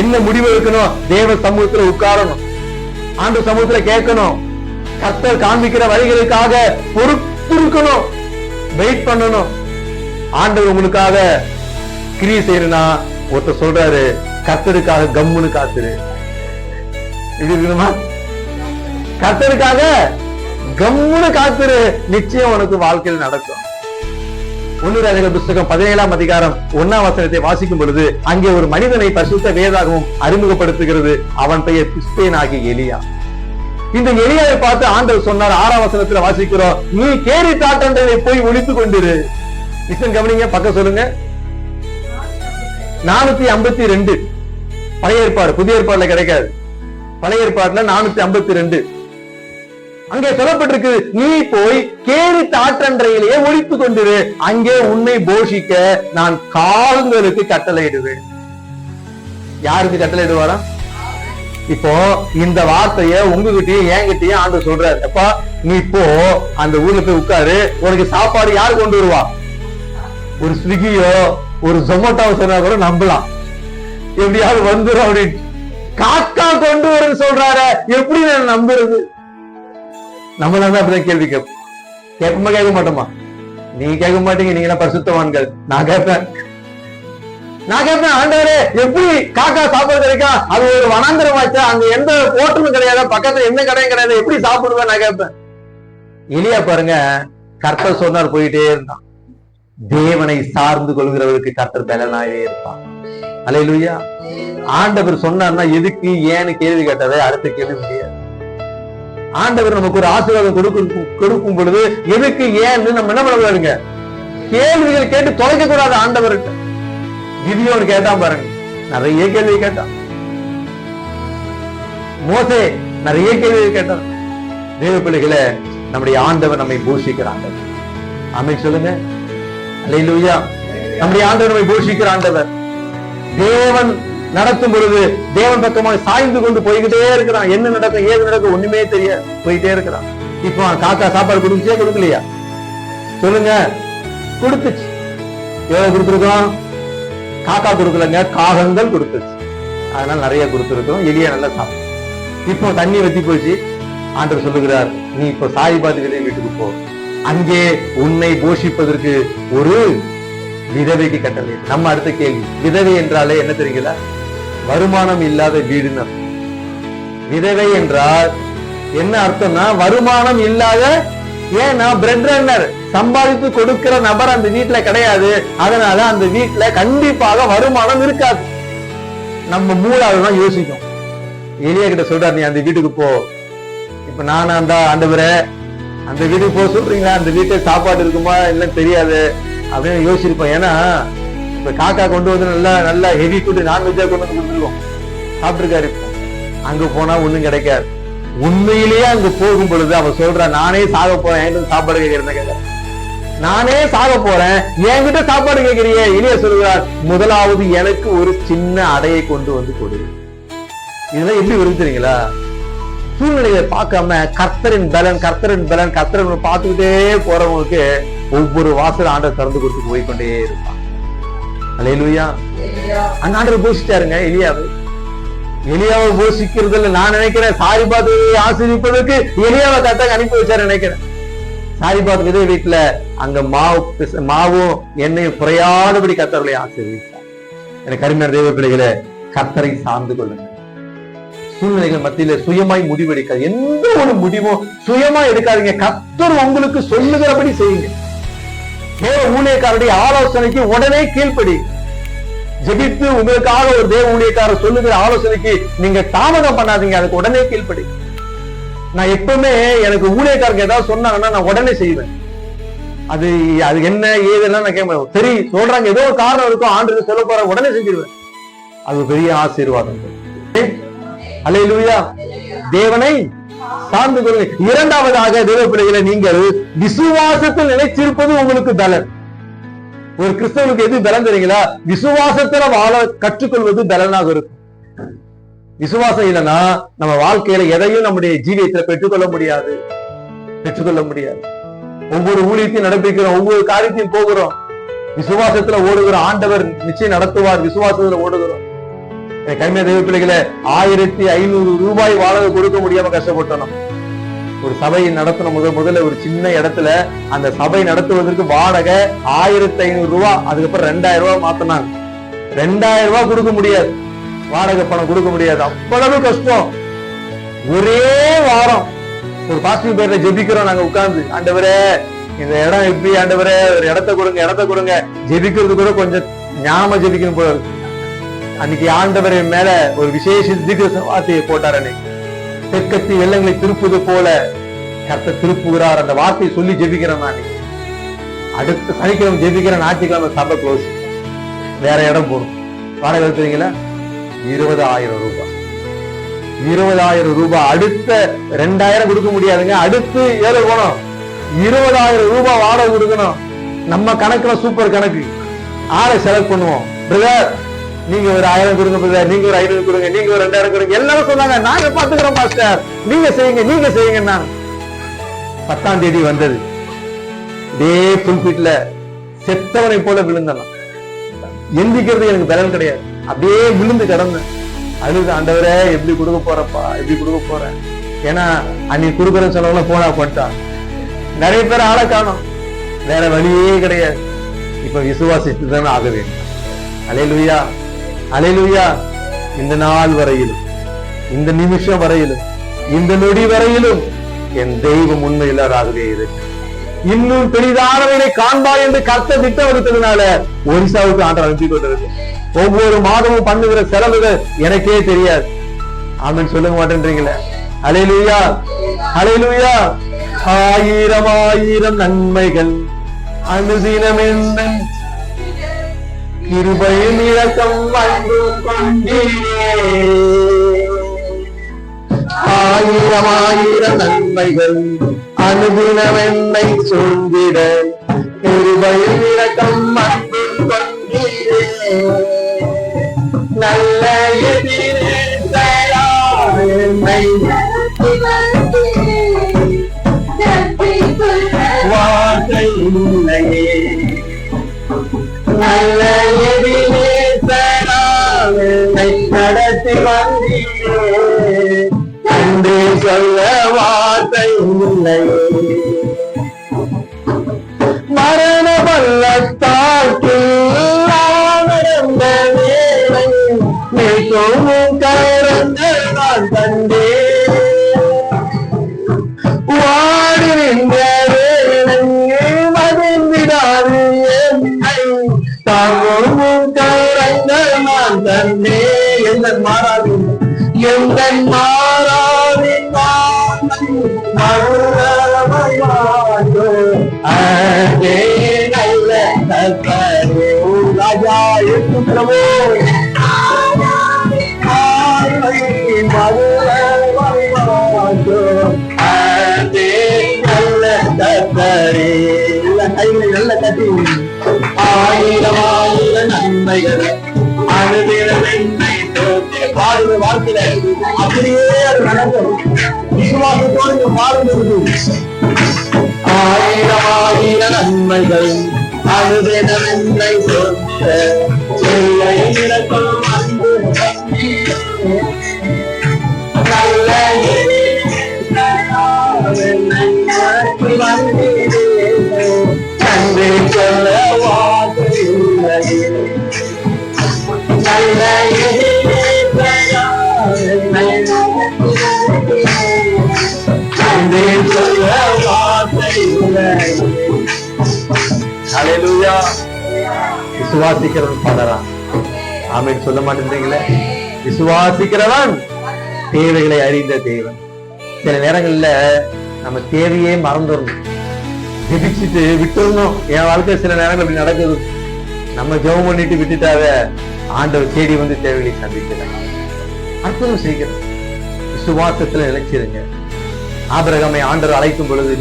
என்ன முடிவு எடுக்கணும்? தேவ சமூகத்துல உட்காரணும், ஆண்டவர் சமூகத்துல கேட்கணும், கர்த்தர் காண்பிக்கிற வழிகளுக்காக பொறுத்திருக்கணும், வெயிட் பண்ணணும். ஆண்டவர் உங்களுக்காக கிரியை செய்யறனா ஒருத்தர் சொல்றாரு, கர்த்தருக்காக கம்முன்னு காத்துரு. எப்படி இருக்கணுமா? கர்த்தருக்காக கம்முன்னு காத்துரு, நிச்சயம் உனக்கு வாழ்க்கையில் நடக்கும். 1 ராஜாக்கள் புத்தகம் 17ஆம் அதிகாரம் 1ஆம் வசனத்தை வாசிக்கும் பொழுது அங்கே ஒரு மனிதனை பரிசுத்த வேதாகமம் அறிமுகப்படுத்துகிறது. அவன் பெயர் கிறிஸ்தேன் ஆகிய எலியா. இந்த எலியாவை பார்த்து ஆண்டவர் சொன்னார். 6ஆம் வசனத்துல வாசிக்கிறோம், நீ கேரி தாட்டண்டை போய் ஒழித்துக் கொண்டிரு. இசன் கவனிங்க, பக்கம் சொல்லுங்க. 452 பழைய ஏற்பாடு, புதிய ஏற்பாடுல கிடைக்காது. பழைய ஏற்பாடுல 452 அங்கே சொல்லப்பட்டிருக்கு, நீ போய் கேரி தாற்றன்றையிலேயே ஒழித்துக் கொண்டிரு, அங்கே உன்னை போஷிக்க நான் கால்களுக்கு கட்டளையிடுவேன். யாருக்கு கட்டளையிடுவாரா? இப்போ இந்த வார்த்தைய உங்ககிட்டயும் என்கிட்டயும் ஆண்டவர் சொல்றாரு, அப்பா நீ இப்போ அந்த ஊர்ல போய் உட்காரு, உனக்கு சாப்பாடு யாரு கொண்டு வருவா? ஒரு ஸ்விக்கியோ ஒரு ஜொமேட்டோ சொன்னா கூட நம்பலாம், எப்படியாவது வந்துடும் அப்படின்னு. காக்கா கொண்டு வருன்னு சொல்றாரு, எப்படி நான் நம்புறது? நம்மள தான் அப்படிதான் கேள்வி கேட்போம். கேட்போமா கேட்க மாட்டோமா? நீங்க கேட்க மாட்டீங்க, நீங்க பரிசுத்தவான்கள். நான் கேட்பேன் ஆண்டவரே எப்படி காக்கா சாப்பாடு கிடைக்கும்? அது ஒரு வனாந்திரமாச்சா, அங்க எந்த ஹோட்டலும் கிடையாது, பக்கத்துல எந்த கடையும் கிடையாது, எப்படி சாப்பிடுவேன் நான் கேட்பேன். எலியா பாருங்க, கர்த்தர் சொன்னார் போயிட்டே இருந்தான். தேவனை சார்ந்து கொள்கிறவருக்கு கர்த்தர் பலனாயே இருப்பான். அல்லேலூயா. ஆண்டவர் சொன்னார்னா எதுக்கு ஏன்னு கேள்வி கேட்டதை அடுத்த கேள்வி முடியாது. ஆண்டவர் நமக்கு ஒரு ஆசீர்வாதம் கொடுக்கும் பொழுது எதுக்கு ஏன்னு நம்ம என்ன பண்ண, கேள்விகள் கேட்டு தொலைக்க கூடாது. ஆண்டவர்கிட்ட கிதியோன் கேட்டான் பாருங்க, நிறைய கேள்வி கேட்டான். மோசே நிறைய கேள்வி கேட்டான். தேவ பிள்ளைகளை, நம்முடைய ஆண்டவர் நம்மை போஷிக்கிற ஆண்டவர். ஆமென் சொல்லுங்க. அல்லேலூயா. நம்முடைய ஆண்டவர் நம்மை போஷிக்கிற ஆண்டவர். தேவன் நடத்தும் பொழுது தேவன் பக்கமாக சாய்ந்து கொண்டு போய்கிட்டே இருக்கிறான். என்ன நடக்கும் ஏது நடக்கும் ஒண்ணுமே தெரியாது, போயிட்டே இருக்கிறான். இப்போ காக்கா சாப்பாடு கொடுத்துச்சே கொடுக்கலையா? சொல்லுங்க. கொடுத்துச்சு. எவ்வளவு கொடுத்துருக்கோம்? காக்கா கொடுக்கலங்க, காகங்கள் கொடுத்துச்சு. அதனால நிறைய கொடுத்துருக்கோம். எலியா நல்லா சாப்பிடும். இப்போ தண்ணி வத்தி போச்சு. ஆண்டவர் சொல்லுகிறார், நீ இப்போ சாரிபாத் விதவை வீட்டுக்கு போ, அங்கே உன்னை போஷிப்பதற்கு ஒரு விதவைக்கு கட்டளை. நம்ம அடுத்த கேள்வி, விதவை என்றாலே என்ன தெரியுங்களா? வருமானம் இல்லாத வீடுன்னு. விதவை என்றால் என்ன அர்த்தம்னா வருமானம் இல்லாத, ஏன்னா பிரெட் ரன்னர் சம்பாதித்து கொடுக்கிற நபர் அந்த வீட்டுல கிடையாது. அதனால அந்த வீட்டுல கண்டிப்பாக வருமானம் இருக்காது. நம்ம மூலாதான் யோசிக்கும். எலியா கிட்ட சொல்றாரு, நீ அந்த வீட்டுக்கு போ. இப்ப நானா அந்த ஆண்டவரே அந்த வீட்டுக்கு போக சொல்றீங்களா? அந்த வீட்டுல சாப்பாடு இருக்குமா இல்லன்னு தெரியாது அப்படின்னு யோசிச்சிருப்போம். ஏன்னா இப்ப காக்கா கொண்டு வந்து நல்லா ஹெவி ஃபுட் நான்வெஜ்ஜா கொண்டு வந்து கொடுத்துருக்கோம், சாப்பிட்டுருக்காரு. அங்க போனா ஒண்ணும் கிடைக்காது. உண்மையிலேயே அங்க போகும் பொழுது அவன் சொல்ற, நானே சாக போறேன், என்கிட்ட சாப்பாடு கேட்கறேன். நானே சாக போறேன், என்கிட்ட சாப்பாடு கேட்கிறிய? எலியா சொல்கிறார், முதலாவது எனக்கு ஒரு சின்ன அடையை கொண்டு வந்து கொடு. இதெல்லாம் எப்படி வருது தெரியுங்களா? சூழ்நிலையை பார்க்காம கர்த்தரின் பலன் பார்த்துக்கிட்டே போறவங்களுக்கு ஒவ்வொரு வாசல் ஆண்டவர் திறந்து கொடுத்து போய்கொண்டே இருப்பான். அல்லேலூயா. அந்த ஆண்டவர் போஷிச்சாருங்க எலியாவை. எலியாவை போஷிக்கிறதுல நான் நினைக்கிறேன் சாரிபாத்தை ஆசீர்வதிப்பதற்கு எலியாவை கர்த்தர் அனுப்பி வச்சாரு நினைக்கிறேன். சாரிபாத் விதவை வீட்டுல அங்க மாவும் எண்ணெயும் குறையாதபடி கர்த்தர்களை ஆசீர்வதித்தார். எனக்கு அருமையான தேவ பிள்ளைகளை, கர்த்தரை சார்ந்து கொள்ளுங்க. சூழ்நிலைகள் மத்தியில சுயமாய் முடிவெடுக்காது. எந்த ஒரு முடிவும் சுயமா எடுக்காதீங்க. கர்த்தர் உங்களுக்கு சொல்லுகிறபடி செய்யுங்க. தேவ ஊழியக்காரருடைய ஆலோசனைக்கு உடனே கீழ்ப்படி. ஜெபித்து உங்களுக்காக ஒரு தேவ ஊழியக்காரர் சொல்லுகிற ஆலோசனைக்கு நீங்க தாமதம் பண்ணாதீங்க, அதுக்கு உடனே கீழ்ப்படி. நான் எப்பவுமே எனக்கு ஊழியக்காரங்க ஏதாவது சொன்னாங்கன்னா நான் உடனே செய்வேன். அது என்ன ஏதெல்லாம் நான் கேட்பேன். சரி சொல்றாங்க, ஏதோ ஒரு காரணம் இருக்கும், ஆண்டு சொல்ல போற, உடனே செஞ்சிருவேன். அது பெரிய ஆசீர்வாதம். அல்லேலூயா. தேவனை சார்ந்து கொள்ளுங்கள். இரண்டாவதாக தேவ பிள்ளைகளை, நீங்கள் விசுவாசத்தில் நிலைச்சிருப்பது உங்களுக்கு பலன். ஒரு கிறிஸ்தவனுக்கு எது பலன் தெரியுங்களா? விசுவாசத்துல வாழ கற்றுக்கொள்வது பலனாக இருக்கும். விசுவாசம் இல்லைன்னா நம்ம வாழ்க்கையில எதையும் நம்முடைய ஜீவியத்துல பெற்றுக்கொள்ள முடியாது. ஒவ்வொரு ஊழியத்தையும் நடப்பிக்கிறோம், ஒவ்வொரு காரியத்தையும் போகிறோம், விசுவாசத்துல ஓடுகிறோம். ஆண்டவர் நிச்சயம் நடத்துவார். விசுவாசத்துல ஓடுகிறோம். கர்ம தேவ பிள்ளைகளை, 1500 ரூபாய் வாடகை கொடுக்க முடியாம கஷ்டப்பட்டோம். ஒரு சபையை நடத்தணும். முதல்ல ஒரு சின்ன இடத்துல அந்த சபை நடத்துவதற்கு வாடகை 1500 ரூபாய். அதுக்கப்புறம் 2000 ரூபாய் மாத்தினாங்க. 2000 ரூபாய் கொடுக்க முடியாது, வாடகை பணம் கொடுக்க முடியாது. அவ்வளவு கஷ்டம். ஒரே வாரம் ஒரு பாசிட்டிவ் பேர்ல ஜெபிக்கிறோம் நாங்க உட்கார்ந்து, ஆண்டவரே இந்த இடம் எப்படி, ஆண்டவரே ஒரு இடத்த கொடுங்க. ஜெபிக்கிறது கூட கொஞ்சம் ஞாபகம் ஜெபிக்கணும் போல இருக்கு. அன்னைக்கு ஆண்டவர் மேல ஒரு விசேஷ தீர்க்க வார்த்தையை போட்டார். அன்னைக்கு தெற்கத்தி வெள்ளங்களை திருப்புவது போல கர்த்தர் திருப்புகிறார். அந்த வார்த்தையை சொல்லி ஜெபிக்கிறேன். நான் அடுத்த சனிக்கிழமை ஜெபிக்கிறேன், ஞாயிற்றுக்கிழமை சபை க்ளோஸ், வேற இடம் போகணும். வாடகை எடுத்துறீங்களா? 20,000 ரூபாய். 20,000 ரூபாய். அடுத்த 2000 கொடுக்க முடியாதுங்க. அடுத்து ஏழு போனோம், 20,000 ரூபாய் வாடகை கொடுக்கணும். நம்ம கணக்குல சூப்பர் கணக்கு. ஆளை செலக்ட் பண்ணுவோம். பிரதர் நீங்க ஒரு 1000 கொடுங்க பிரதர், நீங்க ஒரு 500 கொடுங்க, நீங்க ஒரு 2000 கொடுங்க. எல்லாரும் சொன்னாங்க நாங்க பாத்துக்கிறோம் மாஸ்டர், நீங்க செய்யுங்க. 10ஆம் தேதி வந்தது. இதே புல்பிட்ல செத்தவனை போல விழுந்தான். எந்திக்கிறது எனக்கு பலன் கிடையாது. அப்படியே விழுந்து கிடந்தேன். அழுது, ஆண்டவரே எப்படி கொடுக்க போறப்பா, எப்படி கொடுக்க போறேன். ஏன்னா அன்னைக்கு கொடுக்குறேன்னு சொன்னவங்க போனா போட்டான். நிறைய பேர் ஆளை காணும், வேற வழியே கிடையாது. இப்ப விசுவாசித்து தானே ஆக வேண்டும். அல்லேலூயா, அல்லேலூயா. இந்த நாள் வரையிலும், இந்த நிமிஷம் வரையிலும், இந்த நொடி வரையிலும் என் தெய்வம் உண்மையில்லாராகவே இருக்கு. இன்னும் பெரிதானவனை காண்பாய் என்று கர்த்தர் திட்டம் வகுத்ததுனால ஒரிசாவுக்கு ஆண்டவர் அனுப்பி கொண்டிருக்கு. ஒவ்வொரு மாதமும் பண்ணுகிற செலவுகள் எனக்கே தெரியாது. ஆமென் சொல்லுங்க மாட்டேன்றீங்களே. அல்லேலூயா, அல்லேலூயா. 1000 நன்மைகள் அனுதினம் என் கிருபையின் இரக்கம் வந்து கொண்டீரே. 1000 நன்மைகள் அனுதினம் என்னை சொல்லிட கிருபையின் இரக்கம் வந்து கொண்டீரே. நல்ல எதிரே வார்த்தை இல்லையே. நல்ல எதிரே நடத்தி வந்தீரே. அன்றே சொல்ல வார்த்தை இல்லையே. மரண பள்ளத்தாக்கில் நடந்த வேளை மிகவும் கரங்கள் நான் கண்டே. வாடி நின்ற வேளை மதிந்திடாது என்னை தாங்கும் கரங்கள் நான் கண்டே. எந்த மாறாது, எந்த மாறாவின் அதே நல்ல ராஜா இருக்கிறவோ அதே நல்ல கத்தரே. நல்ல கட்டி 1000 நன்மைகள் அனுதினம் என்னை பாடுகிற வாழ்க்கையில அப்படியே அது நடக்கும். விசுவாசத்தோடு பாடுகிறது. 1000 நன்மைகள் அனுதினம் என்னை நல்ல நன்றி சொல்ல வார்த்தை இல்லையே. நல்ல அல்லேலூயா. விசுவாசிக்கிறவன் பலரான். ஆமென் சொல்ல மாட்டேன்றீங்களே. விசுவாசிக்கிறவன் தேவைகளை அறிந்த தேவன். சில நேரங்கள்ல நம்ம தேவையே மறந்துடணும், ஜெபிச்சுட்டு விட்டுறணும். என் வாழ்க்கை சில நேரங்கள் அப்படி நடக்குது. நம்ம ஜெபம் பண்ணிட்டு விட்டுட்டாவ ஆண்டவர் தேடி வந்து தேவைகளை சந்திக்கிறாங்க. அற்புதம் செய்கிறோம். விசுவாசத்துல நிலைச்சிருங்க. ஆபிரகாமை ஆண்டவர் அழைக்கும் பொழுது,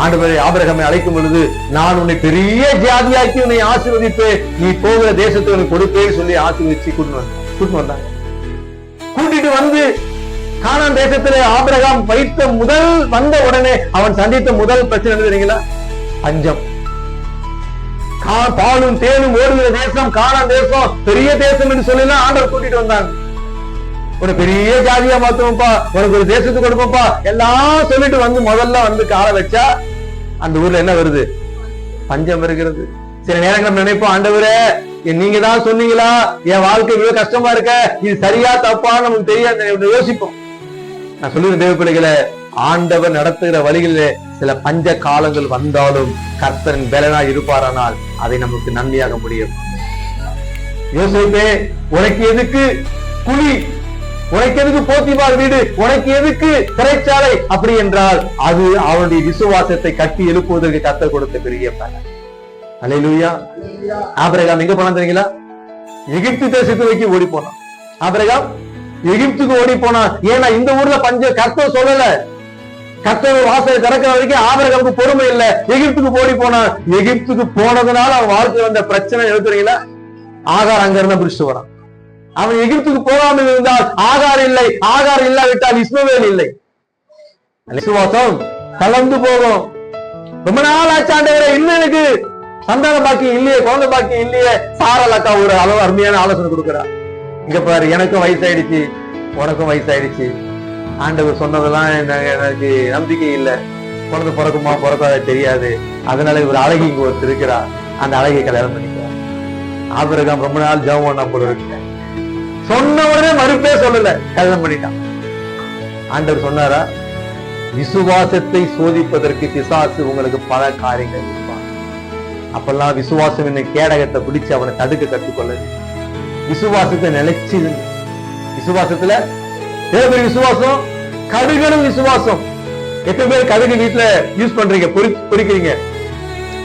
ஆண்டவரை ஆபிரகாமை அழைக்கும் பொழுது, நான் உன்னை பெரிய ஜாதியாக்கி உன்னை ஆசீர்வதிப்பேன், நீ போகிற தேசத்தை உனக்கு கொடுப்பேன்னு சொல்லி ஆசீர்வதிச்சு கூட்டிட்டு வந்தாங்க. கூட்டிட்டு வந்து கானான் தேசத்துல ஆபிரகாம் வந்த உடனே அவன் சந்தித்த முதல் பிரச்சனை என்ன தெரியுங்களா? பஞ்சம். பாலும் தேனும் ஓடுகிற தேசம் கானான் தேசம், பெரிய தேசம் என்று சொல்லி ஆண்டவர் கூட்டிட்டு வந்தாங்க. ஒரு பெரிய ஜாதியா மாத்துவோம்ப்பா, உனக்கு ஒரு தேசத்துக்கு கொடுப்போம்ப்பா எல்லாம் சொல்லிட்டு வந்து முதல்ல கால வச்சா அந்த ஊர்ல என்ன வருது? பஞ்சம் வருகிறது. சில நேரங்கள் நம்ம நினைப்போம், ஆண்டவரே நீங்க தான் சொன்னீங்களா, என் வாழ்க்கை இவ்வளவு கஷ்டமா இருக்க, இது சரியா தப்பான்னு நமக்கு தெரியாது யோசிப்போம். நான் சொல்லுற தேவ பிள்ளைகளை, ஆண்டவர் நடத்துகிற வழிகளிலே சில பஞ்ச காலங்கள் வந்தாலும் கர்த்தரின் பலனா இருப்பாரானால் அதை நமக்கு நன்மையாக முடியும். யோசிப்பே, உனக்கு எதுக்கு குழி, உனக்கு எதுக்கு போத்திபார் வீடு, உனக்கு எதுக்கு சிறைச்சாலை? அப்படி என்றால் அது அவனுடைய விசுவாசத்தை கட்டி எழுப்புவதற்கு கர்த்தர் கொடுத்த பெரிய பலன். அல்லேலூயா. ஆபிரகாம் எங்க போனான் தெரியுங்களா? எகிப்து தேசத்துக்கு ஓடி போனான். ஆபிரகாம் எகிப்துக்கு ஓடி போனான். ஏன்னா இந்த ஊர்ல பஞ்சம். கர்த்தர் சொல்லல, கர்த்தர் வாசல் திறக்கிற வரைக்கும் ஆபிரகாமுக்கு பொறுமை இல்லை. எகிப்துக்கு ஓடி போனான். எகிப்துக்கு போனதுனால அவன் வாழ்க்கை வந்த பிரச்சனை எழுதுறீங்களா? ஆகார் அங்க இருந்தா பிடிச்சிட்டு வரான். அவன் எகிப்துக்கு போகாமல் இருந்தால் ஆகார் இல்லை, ஆகார் இல்லாவிட்டால் இஸ்மவேல் இல்லை. விசுவாசம் கலந்து போகும். ரொம்ப நாள் ஆச்சாண்டவரே, இன்னும் எனக்கு சந்தான பாக்கியம் இல்லையே, குழந்தை பாக்கியம் இல்லையே. சாரல் அக்கா ஒரு அளவு அருமையான ஆலோசனை கொடுக்குறா. இங்க பாரு, எனக்கும் வயசாயிடுச்சு, உனக்கும் வயசாயிடுச்சு. ஆண்டவர் சொன்னதெல்லாம் எனக்கு நம்பிக்கை இல்லை. குழந்தை பிறக்குமா பிறக்காத தெரியாது. அதனால இவர் அழகி இங்க ஒருத்தர் இருக்கிறா, அந்த அழகை கல்யாணம் பண்ணிக்கிறார். ஆபிரகாம் ரொம்ப நாள் ஜெபம் பண்ணா போல இருக்கு. சொன்ன உடனே மறுப்பே சொல்லல, கல்யாணம் பண்ணிட்டான். ஆண்டவர் சொன்னாரா, விசுவாசத்தை சோதிப்பதற்கு பிசாசு உங்களுக்கு பல காரியங்கள் இருப்பான். அப்பெல்லாம் விசுவாசம் என்ன கேடகத்தை பிடிச்சு அவனை தடுக்க கற்றுக்கொள்ள. விசுவாசத்தை நிலைச்சு, விசுவாசத்துல பெரிய விசுவாசம், கடுகடும் விசுவாசம். எத்தனை பேர் கடுகு வீட்டுல யூஸ் பண்றீங்க, பொறிக்கிறீங்க?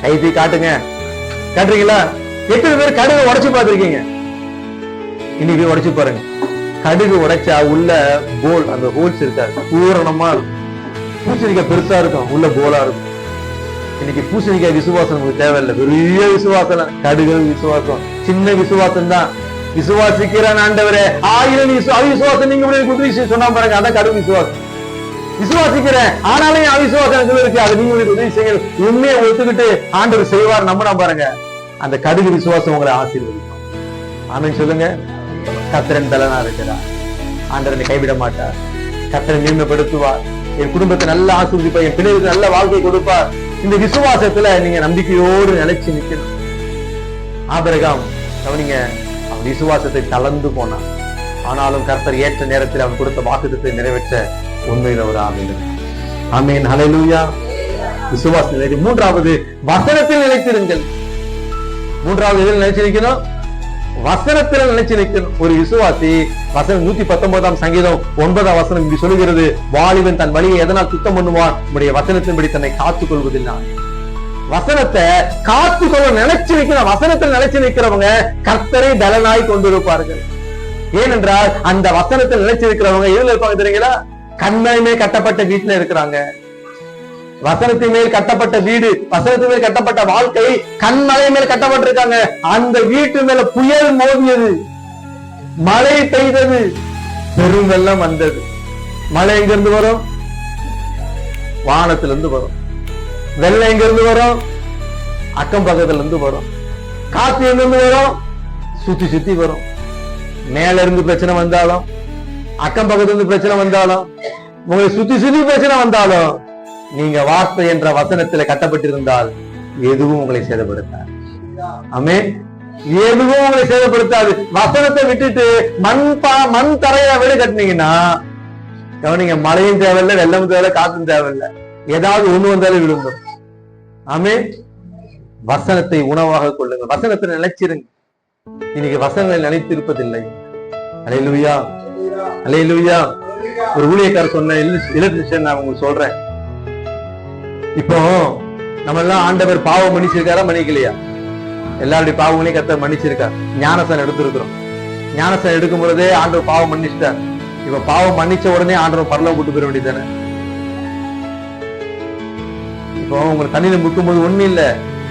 கைதி காட்டுங்க, காட்டுறீங்களா? எத்தனை பேர் கடுகு உடைச்சு பார்த்திருக்கீங்க? இன்னைக்கு உடைச்சு பாருங்க. கடுகு உடைச்சா உள்ள போல், அந்த ஹோல்ஸ் இருக்காது, பூரணமா இருக்கும். பூசணிக்காய் பெருசா இருக்கும், உள்ள போலா இருக்கும். இன்னைக்கு பூசணிக்காய் விசுவாசம் உங்களுக்கு தேவையில்லை. பெரிய விசுவாசம், கடுகு விசுவாசம், சின்ன விசுவாசம் தான். விசுவாசிக்கிறான் ஆண்டவரே, 1000 அவிசுவாசம் நீங்க உதவி சொன்னா பாருங்க, அதான் கடுகு விசுவாசம். விசுவாசிக்கிறேன் ஆனாலும் அவிசுவாசம் இருக்கு, அது நீங்க உதவி செய்ய உண்மையை ஒத்துக்கிட்டு ஆண்டவர் செய்வார், நம்பினா பாருங்க, அந்த கடுகு விசுவாசம் உங்களை ஆசீர்வதிக்கும். ஆமென் சொல்லுங்க. கர்த்தரின் பலனா இருக்கிறார். ஆண்டவரை கைவிட மாட்டார். கர்த்தரை மேன்மைப்படுத்துவார். என் குடும்பத்தை நல்ல ஆசீர்வதிப்பார். என் பிள்ளைகளுக்கு நல்ல வாழ்க்கை கொடுப்பார். இந்த விசுவாசத்துல நீங்க நம்பிக்கையோடு நிலைச்சு நிக்கணும். ஆபிரகாம் கவனிங்க, அவன் விசுவாசத்தை தளர்ந்து போனான். ஆனாலும் கர்த்தர் ஏற்ற நேரத்தில் அவன் கொடுத்த வாக்குத்தத்தை நிறைவேற்ற உண்மையில ஒரு ஆமீன். ஆமீன், ஹல்லேலூயா. விசுவாசம் நிலை. மூன்றாவது, வசனத்தில் நிலைத்திருங்கள். மூன்றாவது எதில் நிலைச்சு நிக்கணும்? வசனத்தில் நிலைச்சு நிற்கணும். ஒரு விசுவாசி வசனம் 119 சங்கீதம் 9 வசனம் இப்படி சொல்லுகிறது, வாலிபன் தன் வழியை எதனால் சுத்தம் பண்ணுவான், உடைய வசனத்தின்படி தன்னை காத்துக் கொள்வதில்லை. வசனத்தை காத்துக்கொள்ள நினைச்சு நிற்கிற, வசனத்தில் நினைச்சு நிற்கிறவங்க கர்த்தரை பலனாய் கொண்டிருப்பார்கள். ஏனென்றால் அந்த வசனத்தில் நினைச்சு இருக்கிறவங்க எதுல இருப்பாங்க தெரியுங்களா? கண்மலைமே கட்டப்பட்ட வீட்டுல இருக்கிறாங்க. வசனத்தின் மேல் கட்டப்பட்ட வீடு, வசனத்தின் மேல் கட்டப்பட்ட வாழ்க்கை, கண்மலை மேல் கட்டப்பட்டிருக்காங்க. அந்த வீட்டு மேல புயல் மோதியது, மழை பெய்தது, பெரும் வெள்ளம் வந்தது. மழை எங்க இருந்து வரும்? வானத்திலிருந்து வரும். வெள்ளம் எங்க இருந்து வரும்? அக்கம் பக்கத்துல இருந்து வரும். காத்து எங்க இருந்து வரும்? சுத்தி சுத்தி வரும். மேல இருந்து பிரச்சனை வந்தாலும், அக்கம் பக்கத்துல இருந்து பிரச்சனை வந்தாலும், உங்களுக்கு சுத்தி சுத்தி பிரச்சனை வந்தாலும், நீங்க வார்த்தை என்ற வசனத்துல கட்டப்பட்டிருந்தால் எதுவும் உங்களை சேதப்படுத்தாது. ஆமென். எதுவும் உங்களை சேதப்படுத்தாது. வசனத்தை விட்டுட்டு மண் தரையா வீடு கட்டினீங்கன்னா கவனிங்க, மழையும் தேவையில்லை, வெள்ளமும் தேவையில்லை, காத்தும் தேவையில்லை, ஏதாவது ஒண்ணு வந்தாலும் விழுந்தும். ஆமென். வசனத்தை உணவாக கொள்ளுங்க. வசனத்தை நிலைச்சிருங்க. இன்னைக்கு வசனங்களை நினைத்திருப்பதில்லை. அல்லேலூயா, அல்லேலூயா. ஒரு ஊழியக்காரர் சொன்ன இல்ல நான் உங்களுக்கு சொல்றேன். இப்போ நம்ம எல்லாம் ஆண்டவர் பாவம் மன்னிச்சிருக்காரா, மன்னிக்கலையா? எல்லாருடைய பாவங்களையும் கர்த்தர் மன்னிச்சிருக்கார். ஞானஸ்தானம் எடுத்திருக்கிறோம். ஞானஸ்தானம் எடுக்கும் பொழுதே ஆண்டவர் பாவம் மன்னிச்சிட்டார். இப்ப பாவம் மன்னிச்ச உடனே ஆண்டவர் பரலோகம் கூட்டு போயிட வேண்டியதானே? இப்போ உங்களுக்கு தண்ணியில முக்கும் போது ஒண்ணு இல்ல,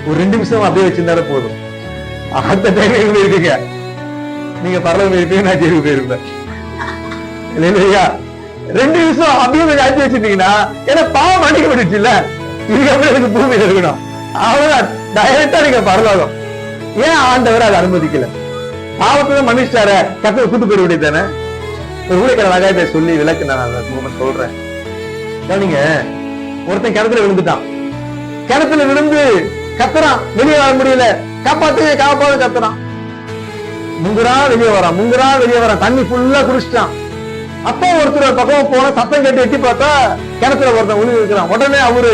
ஒரு 2 நிமிஷம் அப்படியே வச்சிருந்தாலே போதும். அடுத்த டைம் எங்க இருக்கீங்க? நீங்க பரலோகம் இருப்பீங்க, நான் ஜெயிலுக்கு போயிருப்பேன். இல்லையா? 2 நிமிஷம் அப்படியே ஆட்சி வச்சிருந்தீங்கன்னா, ஏன்னா பாவம் மன்னிக்கப்பட்டுச்சு இல்ல, இதுக்கப்புறம் எனக்கு பூமியில இருக்கணும், அவ்வளவுதான், டைரக்டா நீங்க பரலோகம். ஏன் ஆண்டவர் அதை அனுமதிக்கல? பாவத்தை மன்னிச்சார, கத்தரை கூட்டு போயிட வேண்டியது தானே? ஒரு ஊழியக்காரர் நகாயத்தை சொல்லி விளக்கு நான் சொல்றேன். நீங்க ஒருத்தன் கிணத்துல விழுந்துட்டான். கிணத்துல விழுந்து கத்துறான், வெளியே வர முடியல, காப்பாத்துங்க காப்பாது கத்துறான். முங்குறான் வெளியே வரான், முங்குறான் வெளியே வரான், தண்ணி ஃபுல்லா குடிச்சிட்டான். அப்போ ஒருத்தர் பக்கம் போன சத்தம் கேட்டு எட்டி பார்த்தா கிணத்துல ஒருத்தன் உழுவி இருக்கிறான். உடனே அவரு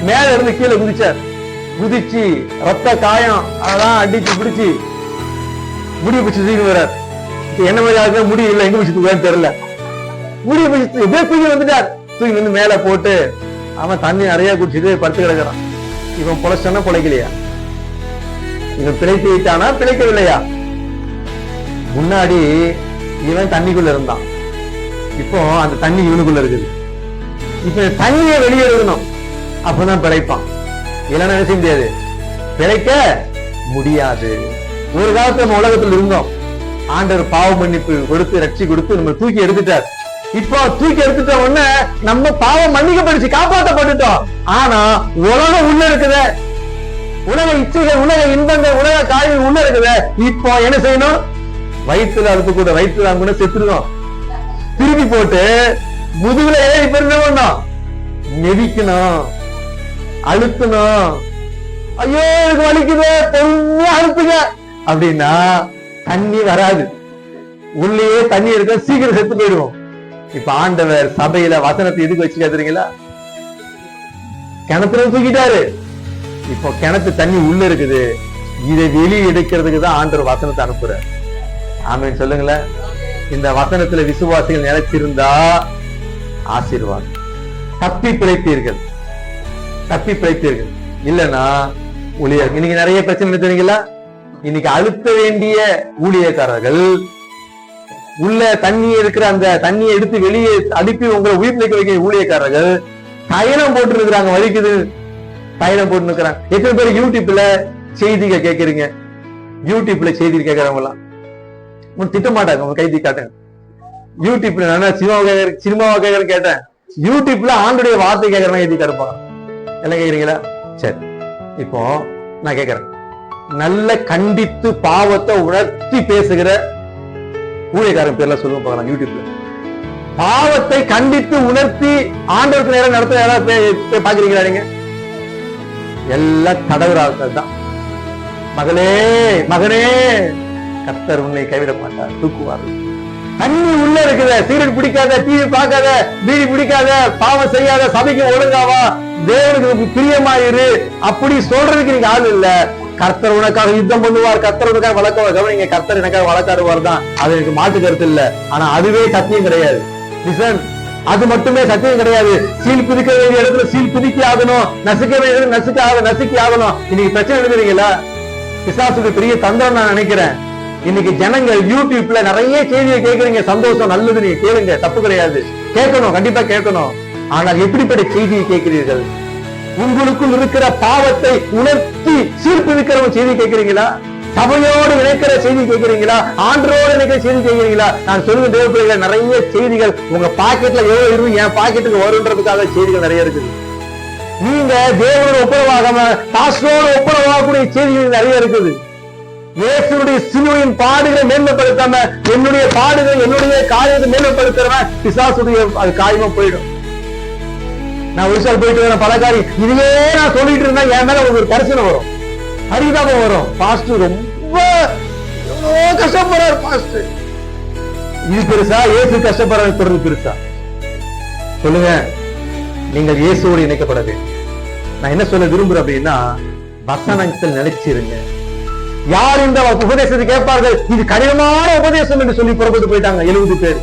மேல இருந்து கீழே குதிச்சார். குதிச்சு ரத்த காயம் அதெல்லாம் அடிச்சு பிடிச்சு முடிய பிடிச்சு தூக்கி வர்றார். என்ன மாதிரி முடி இல்ல, எங்க பிடிச்சு தெரியல, முடிய பிடிச்சு எப்படியே தூக்கி வந்துட்டார். தூக்கி வந்து மேல போட்டு அவன் தண்ணி நிறைய குடிச்சிட்டு படுத்து கிடக்குறான். இவன் பொழைச்சானா பொழைக்கலையா? இவன் பிழைத்து விட்டானா பிழைக்கவில்லையா? முன்னாடி இவன் தண்ணிக்குள்ள இருந்தான், இப்போ அந்த தண்ணி இவனுக்குள்ள இருக்குது. இப்ப தண்ணியை வெளியே இருக்கணும், அப்பதான் பிழைப்பான். இல்லைன்னா என்ன செய்ய முடியாது, பிழைக்க முடியாது. ஒரு காலத்துல நம்ம உலகத்துல இருந்தோம், ஆண்டவர் பாவ மன்னிப்பு கொடுத்து ரட்சி கொடுத்து நம்ம தூக்கி எடுத்துட்டார். இப்போ தூக்கி எடுத்துட்ட உடனே நம்ம பாவம் மன்னிக்கப்படுச்சு, காப்பாற்றப்பட்டுட்டோம். ஆனா உலகம் உள்ள இருக்குத, உலக இச்சைகள், உலக இன்பங்கள், உலக காய்கள் உள்ள இருக்குத. இப்போ என்ன செய்யணும்? வயிற்றுல அழுத்து கூட, வயிற்றுல கூட செத்துருவோம். திருப்பி போட்டு முதுகுல இப்ப என்ன பண்ணணும்? நெவிக்கணும், அழுத்தணும். ஐயோ எனக்கு வலிக்குது, பொறுமையா அழுத்துங்க அப்படின்னா தண்ணி வராது. உள்ளேயே தண்ணி இருக்க, சீக்கிரம் செத்து போயிடுவோம். இப்ப ஆண்டவர் சபையில வசனத்தை எதுக்கு வச்சு கேக்குறீங்களா? கிணத்துல தூக்கிட்டாரு. இப்போ கிணத்து தண்ணி உள்ள இருக்குது, இதை வெளியே எடுக்கிறதுக்கு தான் ஆண்டவர் வசனத்தை அனுப்புறாரு. ஆமென் சொல்லுங்களேன். இந்த வசனத்துல விசுவாசிகள் நிலைச்சிருந்தா ஆசீர்வாதம். தப்பி பிழைத்தீர்கள், தப்பி பிழைத்தீர்கள். இல்லைன்னா ஊழியர் இன்னைக்கு நிறைய பிரச்சனை தெரியுங்களா? இன்னைக்கு அழுத்த வேண்டிய ஊழியக்காரர்கள் உள்ள தண்ணி இருக்கிற அந்த தண்ணியை எடுத்து வெளியே அனுப்பி உங்களை உயிர் நிற்க வைக்கிற ஊழியக்காரர்கள் தைலம் போட்டு இருக்கிறாங்க, வலிக்குது தைலம் போட்டு இருக்கிறாங்க. எத்தனை பேர் யூடியூப்ல செய்திகள் கேட்கறீங்க? யூடியூப்ல செய்தி கேட்கறவங்க எல்லாம் திட்ட மாட்டாங்க, உங்க கைதி காட்டுங்க. யூடியூப்ல நான் சினிமாவை கேட்கறேன்னு கேட்டேன், யூடியூப்ல ஆண்டுடைய வார்த்தை கேட்கறேன் எழுதி தருப்பாங்க. எல்லாம் கேக்குறீங்களா? சரி, இப்போ நான் கேட்கிறேன், நல்ல கண்டித்து பாவத்தை உணர்த்தி பேசுகிற ஊழியக்காரன் பேர்ல சொல்லுங்க பார்க்கலாம். யூடியூப்ல பாவத்தை கண்டித்து உணர்த்தி ஆண்டவருக்கு நேரம் நடத்த யாராவது பாக்குறீங்களா? நீங்க எல்லாம் தடவுறார்கள் தான். மகளே மகனே, கர்த்தர் உன்னை கைவிட மாட்டார், தூக்குவார். தண்ணி உள்ள இருக்குத, சீரட் பிடிக்காத, டிவி பார்க்காத, பீடி பிடிக்காத, பாவம் செய்யாத, சபைக்கு ஒழுங்காவா, தேவனுக்கு பிரியமாயிரு அப்படி சொல்றதுக்கு நீங்க ஆள் இல்ல. கர்த்தர் உனக்காக யுத்தம் பண்ணுவார், கர்த்தர் உனக்காக வளர்க்க கவனிங்க. கர்த்தர் எனக்காக வளர்க்காருவார் தான், அது எனக்கு மாற்று கருத்து இல்ல. ஆனா அதுவே சத்தியம் கிடையாது. அது மட்டுமே சத்தியம் கிடையாது. சீல் பிதிக்க வேண்டிய இடத்துல சீல் பிதிக்கி ஆகணும், நசுக்க வேண்டிய நசுக்கி ஆகணும். இன்னைக்கு பிரச்சனை எழுதுறீங்களா? பிசாசுக்கு பெரிய தந்திரம் நான் நினைக்கிறேன். இன்னைக்கு ஜனங்கள் யூடியூப்ல நிறைய செய்தியை கேட்கறீங்க, சந்தோஷம், நல்லது, நீங்க கேளுங்க, தப்பு கிடையாது, கேட்கணும், கண்டிப்பா கேட்கணும். ஆனால் எப்படிப்பட்ட செய்தியை கேட்கிறீர்கள்? உங்களுக்குள் இருக்கிற பாவத்தை உணர்த்தி சீர்பிதிக்கிற செய்தி கேட்கிறீங்களா? சபையோடு இணைக்கிற செய்தி கேட்கிறீங்களா? ஆண்டரோடு இணைக்கிற செய்தி கேட்கிறீங்களா? நான் சொல்லுங்க தேவ பிள்ளைகளை, நிறைய செய்திகள் உங்க பாக்கெட்ல எவ்வளவு இருக்கு, என் பாக்கெட்டுக்கு வருன்றதுக்காக செய்திகள் நிறைய இருக்குது. நீங்க தேவனோட ஒப்புரவாகாம பாஸ்டரோட ஒப்புரவாகக்கூடிய செய்திகள் நிறைய இருக்குது. இயேசுடைய சிலுவையின் பாடுகளை மேன்மைப்படுத்தாம என்னுடைய பாடுகள், என்னுடைய காரியத்தை மேன்மைப்படுத்துறவன் பிசாசுடைய அது காரியமா போயிடும். நான் ஒரு சார் போயிட்டு பல காரியம் இதுவே நான் சொல்லிட்டு இருந்தா என் மேல ஒரு கரிசனை வரும், ஹரிதாபம் வரும். பாஸ்டர் ரொம்ப கஷ்டப்படுறாரு, பாஸ்டர் இது பெருசா, இயேசு கஷ்டப்படுறது பெருசா? சொல்லுங்க. நீங்கள் இயேசுவோடு இணைக்கப்பட வேண்டும். நான் என்ன சொல்ல விரும்புறேன் அப்படின்னா, வசனத்தில் நிலைச்சிருங்க. யார் இந்த உபதேசத்தை கேட்பார்கள்? இது கடினமான உபதேசம் என்று சொல்லி புறப்பட்டு போயிட்டாங்க 70 பேர்.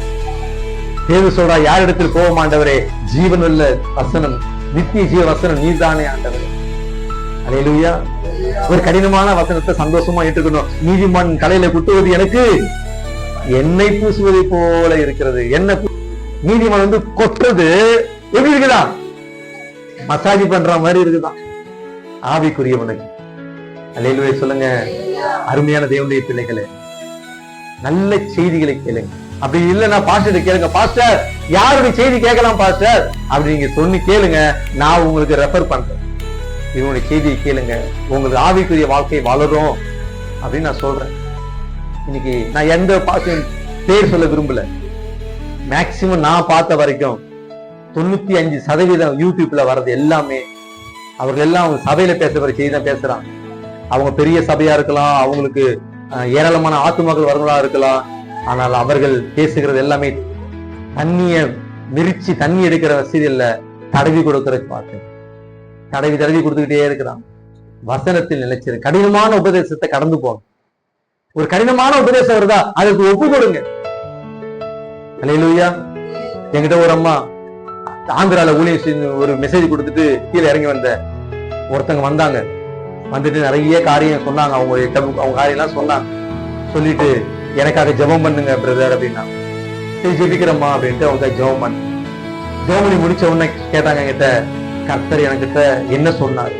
தேவ சொல்றா, யார் இடத்தில் போவோம் ஆண்டவரே? ஜீவனுள்ள வசனம், நித்திய ஜீவ வசனம் நீர்தானே ஆண்டவரே. அல்லேலூயா. ஒரு கடினமான வசனத்தை சந்தோஷமா ஏற்றுக்கணும். நீதிமான் கலையில குட்டுவது எனக்கு எண்ணெய் பூசுவதை போல இருக்கிறது. என்ன நீதிமான் கொட்டுறது எப்படி இருக்குதா? மசாஜ் பண்ற மாதிரி இருக்குதான் ஆவிக்குரியவனுக்கு. அல்லேலூயா சொல்லுங்க. அருமையான தேவனுடைய பிள்ளைகளே, நல்ல செய்திகளை கேளுங்க. அப்படி இல்லைன்னா பாஸ்டர் கேளுங்க. பாஸ்டர் யாருடைய செய்தி கேட்கலாம் பாஸ்டர் அப்படி நீங்க சொல்லி கேளுங்க, நான் உங்களுக்கு ரெஃபர் பண்றேன். இவனுடைய செய்தியை கேளுங்க, உங்களுக்கு ஆவிக்குரிய வாழ்க்கை வளரும் அப்படின்னு நான் சொல்றேன். இன்னைக்கு நான் எந்த பாஸ்டர் பேர் சொல்ல விரும்பல. மேக்சிமம் நான் பார்த்த வரைக்கும் 95% யூடியூப்ல வர்றது எல்லாமே அவர்கள் எல்லாம் அவங்க சபையில பேசுற செய்தி தான் பேசுறாங்க. அவங்க பெரிய சபையா இருக்கலாம், அவங்களுக்கு ஏராளமான ஆத்துமாக்கள் வரங்களா இருக்கலாம். ஆனால் அவர்கள் பேசுகிறது எல்லாமே தண்ணிய மிரிச்சு தண்ணி எடுக்கிற வசதியில தடவி கொடுக்கறதுக்கு பார்த்து தடவி கொடுத்துக்கிட்டே இருக்கிறாங்க. வசனத்தில் நிலைச்சிரு. கடினமான உபதேசத்தை கடந்து போங்க. ஒரு கடினமான உபதேசம் வருதா, அதுக்கு ஒப்பு கொடுங்க. அல்லேலூயா. என்கிட்ட ஒரு அம்மா ஆந்திரால ஊழியம் ஒரு மெசேஜ் கொடுத்துட்டு கீழே இறங்கி வந்த ஒருத்தங்க வந்தாங்க. வந்துட்டு நிறைய காரியம் சொன்னாங்க, அவங்க காரியம் எல்லாம் சொன்னாங்க. சொல்லிட்டு எனக்காக ஜெபம் பண்ணுங்க பிரதர் அப்படின்னா. சரி ஜெபிக்கிறம்மா அப்படின்ட்டு அவங்க ஜெபம் பண்ண ஜெபம் பண்ணி முடிச்ச உடனே கேட்டாங்க என்கிட்ட, கர்த்தர் எனக்கிட்ட என்ன சொன்னாரு?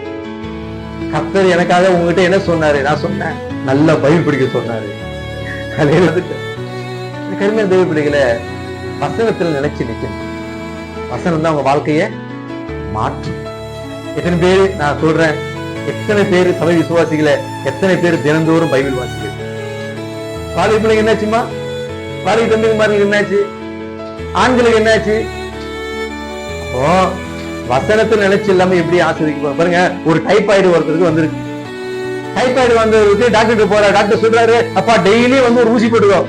கர்த்தர் எனக்காக உங்ககிட்ட என்ன சொன்னாரு? நான் சொன்னேன், நல்ல பைபிள் படிக்க சொன்னாரு. கருமையான தெய்வ பிள்ளைகளை வசனத்துல நிலைச்சு நிக்கணும். வசனம் தான் உங்க வாழ்க்கைய மாற்றும். எத்தனை பேரு நான் சொல்றேன், எத்தனை பேரு சபை விசுவாசிகளை, எத்தனை பேர் தினந்தோறும் பைபிள் வாசிக்கிறது? வாலிப பிள்ளைங்க என்னாச்சுமா? வாலிப தம்பிமார்களுக்கு என்னாச்சு? ஆண்களுக்கு என்னாச்சு? அப்போ வசனத்தில் நினைச்சு இல்லாம எப்படி ஆசிரியர் பாருங்க. ஒரு டைபாய்டு ஒருத்தருக்கு வந்திருக்கு. டைபாய்டு வந்தவருக்கு டாக்டர் போற. டாக்டர் சொல்றாரு, அப்பா டெய்லி வந்து ஒரு ஊசி போட்டுக்கோ.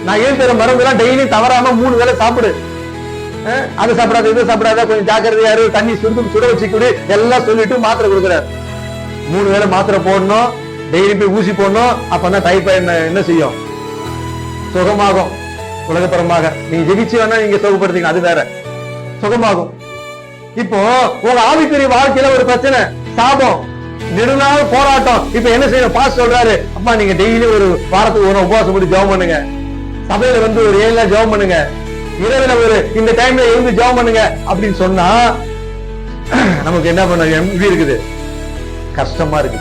நான் ஏன் தர மருந்துலாம் டெய்லி தவறாம 3 வேளை சாப்பிடு. அதை சாப்பிடாத, இதை சாப்பிடாத, கொஞ்சம் ஜாக்கிரதையா இரு, தண்ணி சுட வச்சுக்கிடு எல்லாம் சொல்லிட்டு மாத்திரை கொடுக்குறாரு. 3 வேளை மாத்திரை போடணும், டெய்லி போய் ஊசி போடணும். அப்பதான் டைபாய்டு என்ன செய்யும்? சுகமாகும். உலகப்பரமாக நீங்க ஜெபிச்சு வேணா நீங்க சுகப்படுத்தீங்க, அது வேற. சுகமாகும். இப்போ உங்க ஆவிக்குரிய வாழ்க்கையில ஒரு பிரச்சனை, சாபம், நெடுநாள் போராட்டம். இப்ப என்ன செய்யணும்? பாஸ் சொல்றாரு, அப்பா நீங்க டெய்லி ஒரு வாரத்துக்கு ஒரு உபவாசம் போட்டு ஜெபம் பண்ணுங்க. சபையில வந்து ஒரு 7 நாள் ஜெபம் பண்ணுங்க. இரவுல ஒரு இந்த டைம்ல இருந்து ஜெபம் பண்ணுங்க அப்படின்னு சொன்னா நமக்கு என்ன பண்ண எப்படி இருக்குது? கஷ்டமா இருக்கு.